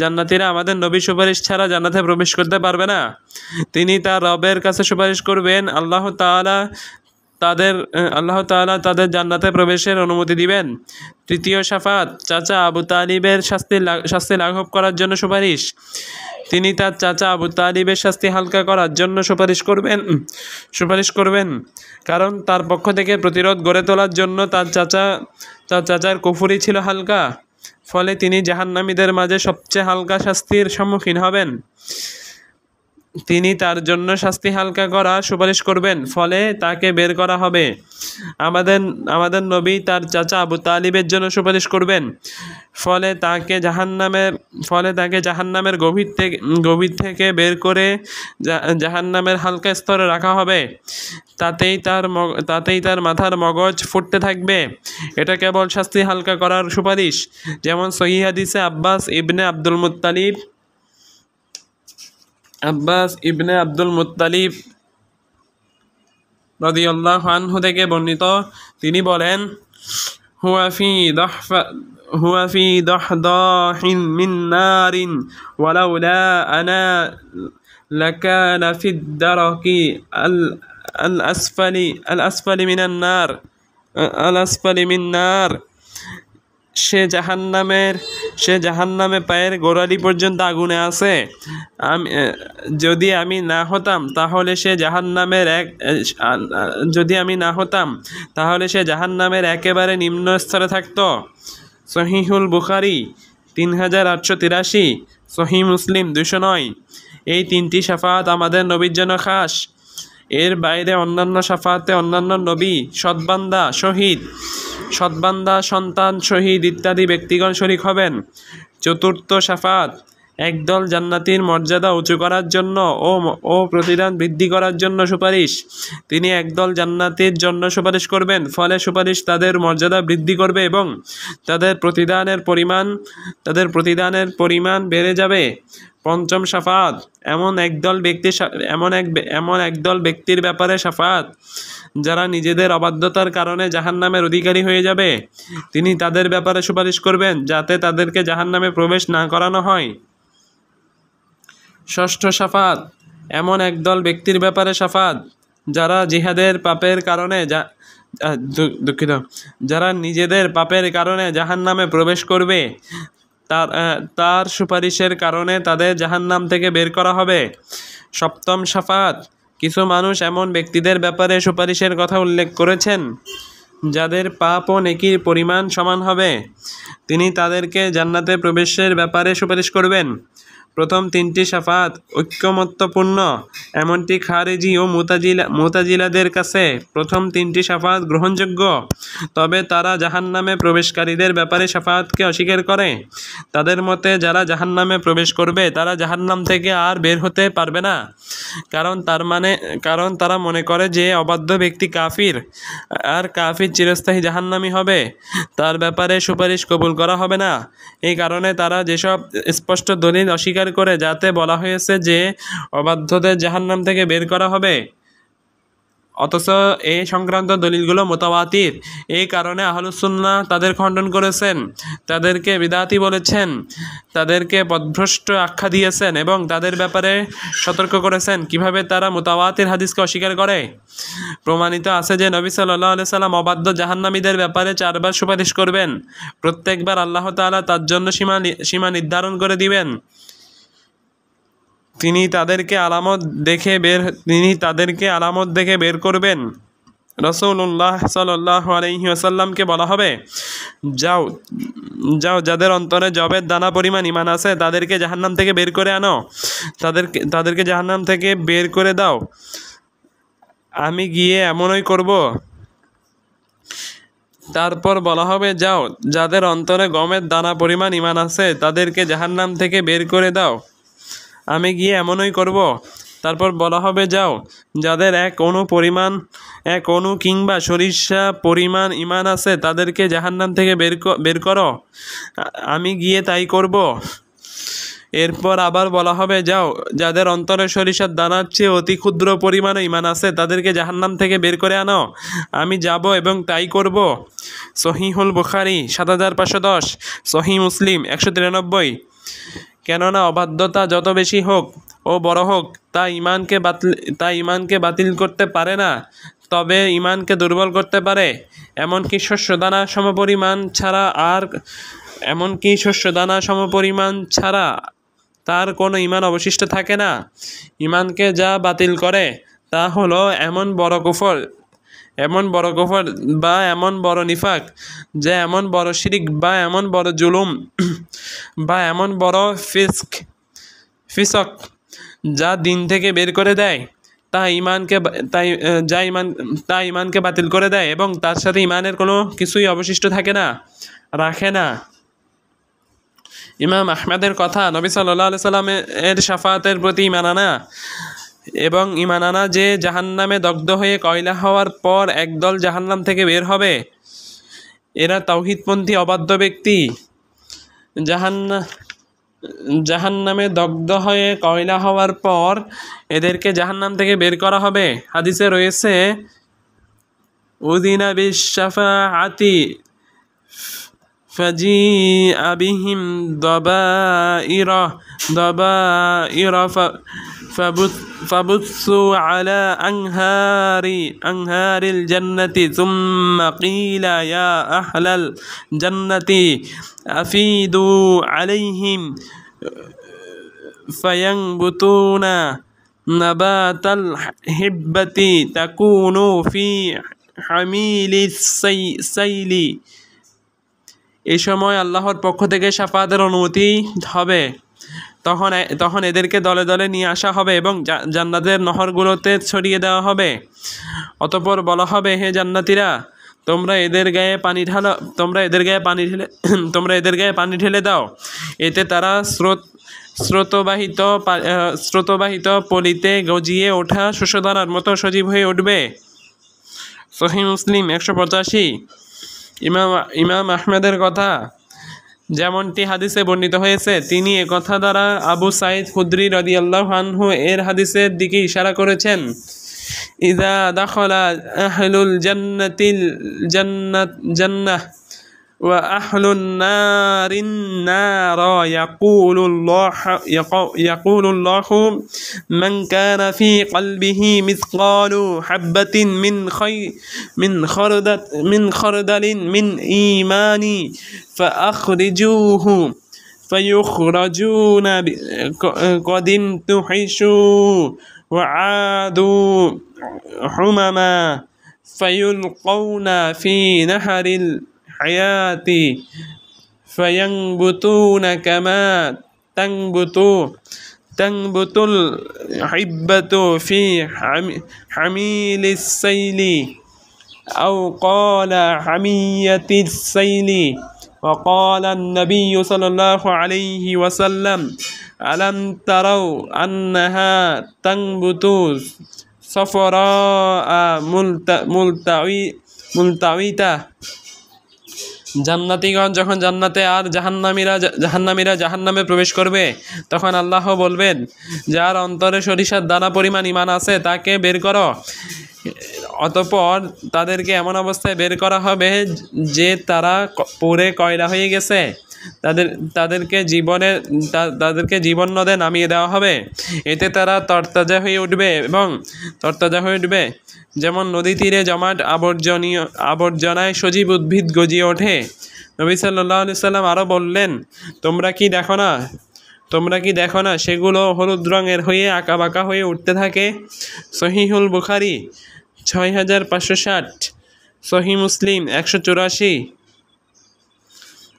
জান্নাতীরা আমাদের নবীর সুপারিশ ছাড়া জান্নাতে প্রবেশ করতে পারবে না। তিনি তার রবের কাছে সুপারিশ করবেন। আল্লাহ তাআলা তাদের জান্নাতে প্রবেশের অনুমতি দিবেন। তৃতীয় শাফাত, চাচা আবু তালিবের শাস্তি লাঘব করার জন্য সুপারিশ। তিনি তার চাচা আবু তালিবের শাস্তি হালকা করার জন্য সুপারিশ করবেন, কারণ তার পক্ষ থেকে প্রতিরোধ গড়ে তোলার জন্য তার চাচার কুফরি ছিল হালকা। ফলে তিনি জাহান্নামীদের মাঝে সবচেয়ে হালকা শাস্তির সম্মুখীন হবেন। তিনি তার জন্য শাস্তি হালকা করার সুপারিশ করবেন, ফলে তাকে বের করা হবে। আমাদের নবী তার চাচা আবু তালিবের জন্য সুপারিশ করবেন, ফলে তাকে জাহান্নামের গভীর থেকে বের করে জাহান্নামের হালকা স্তরে রাখা হবে। তাতেই তার মাথার মগজ ফুটতে থাকবে। এটা কেবল শাস্তি হালকা করার সুপারিশ। যেমন সহিহ হাদিসে আব্বাস ইবনে আব্দুল মুত্তালিব রাদিয়াল্লাহু আনহু থেকে বর্ণিত, তিনি বলেন, হুয়া ফি দাহদাহিন মিন নারিন ওয়ালাউলা আনা লাকানা ফিদ দারকি আল আসফালি মিন নার। সে জাহান্নামে পায়ের গোড়ালি পর্যন্ত আগুনে আছে। যদি আমি না হতাম তাহলে সে জাহান্নামের একেবারে নিম্ন স্তরে থাকত। সহিহুল বুখারী 3883, সহিহ মুসলিম 209। এই তিনটি শাফাত আমাদের নবীর জন্য খাস। এর বাইরে অন্যান্য শাফাতে অন্যান্য নবী, সৎবান্দা, সন্তান, শহীদ ইত্যাদি ব্যক্তিগণ শরীক হবেন। চতুর্থ শাফাত, একদল জান্নাতীর মর্যাদা উঁচু করার জন্য ও প্রতিদান বৃদ্ধি করার জন্য সুপারিশ। তিনি একদল জান্নাতীর জন্য সুপারিশ করবেন, ফলে সুপারিশ তাদের মর্যাদা বৃদ্ধি করবে এবং তাদের প্রতিদানের পরিমাণ বেড়ে যাবে। পঞ্চম শাফাত, এমন একদল ব্যক্তির ব্যাপারে শাফাত যারা নিজেদের অবাধ্যতার কারণে জাহান্নামের অধিকারী হয়ে যাবে। তিনি তাদের ব্যাপারে সুপারিশ করবেন যাতে তাদেরকে জাহান্নামে প্রবেশ না করানো হয়। ষষ্ঠ শাফাত, এমন একদল ব্যক্তির ব্যাপারে শাফাত যারা জিহাদের পাপের কারণে যারা নিজেদের পাপের কারণে জাহান্নামে প্রবেশ করবে, তার সুপারিশের কারণে তাদের জাহান্নাম থেকে বের করা হবে। সপ্তম শাফাত, কিছু মানুষ এমন ব্যক্তিদের ব্যাপারে সুপারিশের কথা উল্লেখ করেছেন যাদের পাপ ও নেকির পরিমাণ সমান হবে। তিনি তাদেরকে জান্নাতে প্রবেশের ব্যাপারে সুপারিশ করবেন। প্রথম তিনটি শাফাত ঐকমত্যপূর্ণ, এমনটি খারেজি ও মুতাজিলাদের কাছে প্রথম তিনটি শাফাত গ্রহণযোগ্য, তবে তারা জাহান্নামে প্রবেশকারীদের ব্যাপারে শাফাতকে অস্বীকার করে। তাদের মতে যারা জাহান্নামে প্রবেশ করবে তারা জাহান্নাম থেকে আর বের হতে পারবে না, কারণ তারা মনে করে যে অবাধ্য ব্যক্তি কাফির, আর কাফির চিরস্থায়ী জাহান্নামী হবে, তার ব্যাপারে সুপারিশ কবুল করা হবে না। এই কারণে তারা যেসব স্পষ্ট দলিল অস্বীকার করে যাতে বলা হয়েছে যে অবাধ্যদের জাহান্নাম থেকে বের করা হবে, অথচ এই সংক্রান্ত দলিলগুলো মুতাওয়াতির, এই কারণে আহলুস সুন্নাহ তাদের খণ্ডন করেছেন, তাদেরকে বিদআতি বলেছেন, তাদেরকে পথভ্রষ্ট আখ্যা দিয়েছেন এবং তাদের ব্যাপারে সতর্ক করেছেন কিভাবে তারা মুতাওয়াতির হাদিসকে অস্বীকার করে। প্রমাণিত আছে যে নবী সাল্লাল্লাহু আলাইহি সাল্লাম অবাধ্য জাহান্নামীদের ব্যাপারে 4 বার সুপারিশ করবেন। প্রত্যেকবার আল্লাহ তাআলা তার জন্য সীমা নির্ধারণ করে দিবেন। তিনি তাদেরকে আলামত দেখে বের করবেন। রাসূলুল্লাহ সাল্লাল্লাহু আলাইহি ওয়াসাল্লামকে বলা হবে, যাও যাদের অন্তরে যবের দানা পরিমাণ ঈমান আছে তাদেরকে জাহান্নাম থেকে বের করে আনো, তাদেরকে জাহান্নাম থেকে বের করে দাও। আমি গিয়ে এমনই করব। তারপর বলা হবে, যাও যাদের অন্তরে গমের দানা পরিমাণ ঈমান আছে তাদেরকে জাহান্নাম থেকে বের করে দাও। আমি গিয়ে এমনই করব। তারপর বলা হবে, যাও যাদের এক অণু কিংবা সরিষা পরিমাণ ঈমান আছে তাদেরকে জাহান্নাম থেকে বের করো। আমি গিয়ে তাই করব। এরপর আবার বলা হবে, যাও যাদের অন্তরে সরিষার দানার চেয়ে অতি ক্ষুদ্র পরিমাণে ঈমান আছে তাদেরকে জাহান্নাম থেকে বের করে আনো। আমি যাব এবং তাই করব। সহিহুল বুখারী ৭৫১০, সহিহ মুসলিম ১৯৩। কেননা অবাধ্যতা যত বেশি হোক ও বড় হোক তা ঈমানকে বাতিল করতে পারে না, তবে ঈমানকে দুর্বল করতে পারে। এমনকি শস্যদানা সমপরিমাণ ছাড়া তার কোনো ঈমান অবশিষ্ট থাকে না। ঈমানকে যা বাতিল করে তা হলো এমন বড় কুফর বা এমন বড় নিফাক, যে এমন বড় শিরিক বা এমন বড় জুলুম বা এমন বড় ফিসক যা দিন থেকে বের করে দেয়, তা ঈমানকে বাতিল করে দেয় এবং তার সাথে ঈমানের কোনো কিছুই অবশিষ্ট রাখে না। ইমাম আহমেদের কথা, নবী সাল্লাল্লাহু আলাইহি সাল্লামের শাফাতের প্রতি ঈমান আনা যে জাহান্নামে দগ্ধ হয়ে কয়লা হওয়ার পর একদল জাহান্নাম থেকে বের হবে, এরা তাওহীদপন্থী অবাধ্য ব্যক্তি। জাহান্নামে দগ্ধ হয়ে কয়লা হওয়ার পর এদেরকে জাহান্নাম থেকে বের করা হবে। হাদিসে রয়েছে, উযিনা বিশ-শাফাআতি ফাজিআ বিহিম দাবাইরা ফাবুসু আলা আনহারিল জান্নাতি সুম্মা কিলা ইয়া আহলাল জান্নাতি আফিদু আলাইহিম ফায়ানবুতুনা নাবাতাল হিব্বাতি তাকুনু ফি হামিলিস সাইলি। এই সময় আল্লাহর পক্ষ থেকে শাফাতের অনুমতি হবে। তখন এদেরকে দলে দলে নিয়ে আসা হবে এবং জান্নাতের নহরগুলোতে ছড়িয়ে দেওয়া হবে। অতঃপর বলা হবে, হে জান্নাতীরা, তোমরা এদের গায়ে পানি ঢেলে দাও। এতে তারা স্রোতবাহিত পলিতে গজিয়ে ওঠা শস্যদানার মতো সজীব হয়ে উঠবে। সহিহ মুসলিম ১৮৫। ইমাম আহমেদের কথা, যেমনটি হাদিসে বর্ণিত হয়েছে, তিনি একথা দ্বারা আবু সাঈদ খুদরি রাদিয়াল্লাহু আনহু এর হাদিসের দিকে ইশারা করেছেন, ইযা দাখালা আহলুল জান্নাতিল জান্নাহ ওয়া আহলুন নারিন নারা ইয়াকুলুল্লাহু মান কানা ফি কলবিহি মিসকালু হাববাতিন মিন খারদালিন মিন ঈমানি ফাআখরিজুহু ফায়ুখরাজুনা قد انتحشوا وعادوا حمما فيلقون في نهر الحياة فينبتون كما تنبت الحبة في حميل السيل أو قال حمية السيل. وقال النبي صلى الله عليه وسلم ألم تروا أنها تنبت صفراء ملتوية. জান্নাতীগণ যখন জান্নাতে আর জাহান্নামীরা জাহান্নামে প্রবেশ করবে, তখন আল্লাহ বলবেন, যার অন্তরে সরিষার দানা পরিমাণ ঈমান আছে তাকে বের করো। অতঃপর তাদেরকে এমন অবস্থায় বের করা হবে যে তারা পুড়ে কয়লা হয়ে গেছে। তাদেরকে জীবন নদে নামিয়ে দেওয়া হবে। এতে তারা তরতাজা হয়ে উঠবে যেমন নদী তীরে জমাট আবর্জনায় সজীব উদ্ভিদ গজিয়ে ওঠে। নবী সাল্লাল্লাহু আলাইহি সাল্লাম আরও বললেন, তোমরা কি দেখো না সেগুলো হলুদ রঙের হয়ে আঁকাবাঁকা হয়ে উঠতে থাকে। সহিহুল বুখারী 6560, সহিহ মুসলিম 184।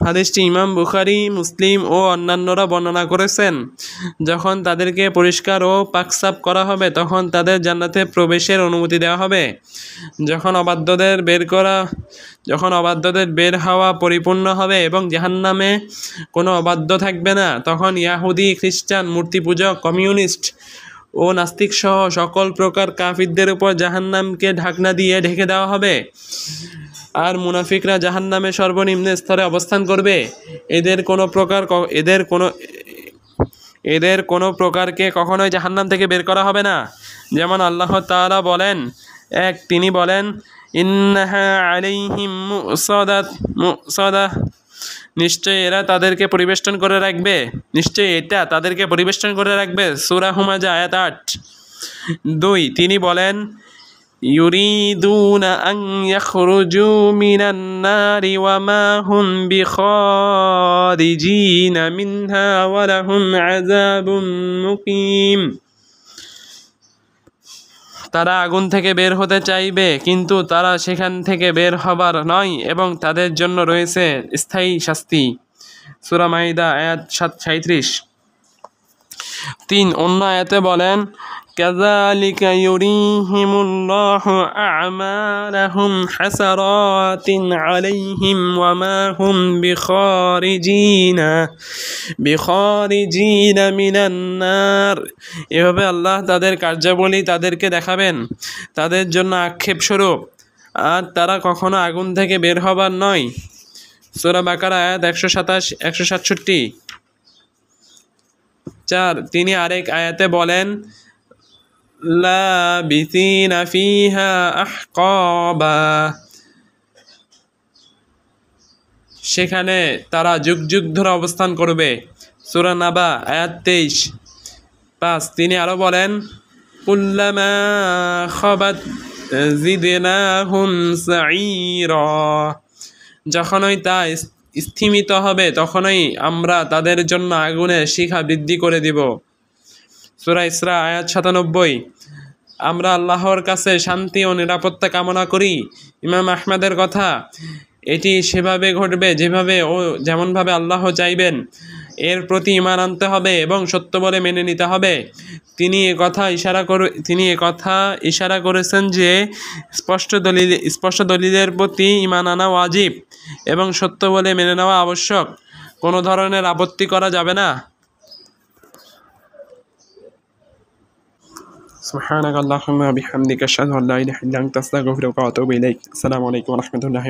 হাদিসটি ইমাম বুখারী, মুসলিম ও অন্যান্যরা বর্ণনা করেছেন। যখন তাদেরকে পরিষ্কার ও পাকসাফ করা হবে তখন তাদের জান্নাতে প্রবেশের অনুমতি দেওয়া হবে। যখন অবাধ্যদের বের হওয়া পরিপূর্ণ হবে এবং জাহান্নামে কোনো অবাধ্য থাকবে না, তখন ইয়াহুদি, খ্রিস্টান, মূর্তি পূজক, কমিউনিস্ট ও নাস্তিক সহ সকল প্রকার কাফিরদের উপর জাহান্নামকে ঢাকনা দিয়ে ঢেকে দেওয়া হবে। আর মুনাফিকরা জাহান্নামে সর্বনিম্ন স্তরে অবস্থান করবে। এদের কোনো প্রকারকে কখনোই জাহান্নাম থেকে বের করা হবে না। যেমন আল্লাহ তাআলা বলেন, তিনি বলেন, ইন্নাহা আলাইহিম মুসাদাহ, নিশ্চয়ই এটা তাদেরকে পরিবেষ্টন করে রাখবে। সূরা হুমাজা আয়াত 8। 2, তিনি বলেন, ইউরিদুনা আন ইয়াখরুজু মিনান নারি ওয়া মা হুম বিখারিজিনা মিনহা ওয়া লাহুম আযাবুন মুকিম। তারা আগুন থেকে বের হতে চাইবে, কিন্তু তারা সেখান থেকে বের হবার নয় এবং তাদের জন্য রয়েছে স্থায়ী শাস্তি। সূরা মাইদা আয়াত 37। 3, অন্য আয়াতে বলেন, কাযালিকা ইউরিহিমুল্লাহু আ'মালাহুম হাসারাতিন আলাইহিম ওয়া মা হুম বিখারিজিনা মিনান নার। এভাবে আল্লাহ তাদের কার্যাবলী তাদেরকে দেখাবেন তাদের জন্য আক্ষেপ স্বরূপ, আর তারা কখনো আগুন থেকে বের হবার নয়। সূরা বাকারা আয়াত 167। 4, তিনি আরেক আয়াতে বলেন, লাবিসিনা ফিহা আহকাবা, সেখানে তারা যুগ যুগ ধরে অবস্থান করবে। সূরা নাবা আয়াত 23। 5, তিনি আরো বলেন, কুল্লামা খাবাত জিদনাহুম সাঈরা, যখনই তা স্থিমিত হবে তখনই আমরা তাদের জন্য আগুনের শিখা বৃদ্ধি করে দিব। সূরা ইসরা আয়াত 97। আমরা আল্লাহর কাছে শান্তি ও নিরাপত্তা কামনা করি। ইমাম আহমদের কথা, এটি সেভাবে ঘটবে যেমনভাবে আল্লাহ চাইবেন। এর প্রতি ঈমান আনতে হবে এবং সত্য বলে মেনে নিতে হবে। তিনি একথা ইশারা করেছেন যে স্পষ্ট দলিলের প্রতি ঈমান আনা ওয়াজিব এবং সত্য বলে মেনে নেওয়া আবশ্যক। কোনো ধরনের আপত্তি করা যাবে না। সুবহানাকাল্লাহুম্মা ওয়া বিহামদিকা আশহাদু আল্লা ইলাহা ইল্লা আনতা আস্তাগফিরুকা ওয়া আতুবু ইলাইক। আসসালামু আলাইকুম ওয়া রাহমাতুল্লাহি।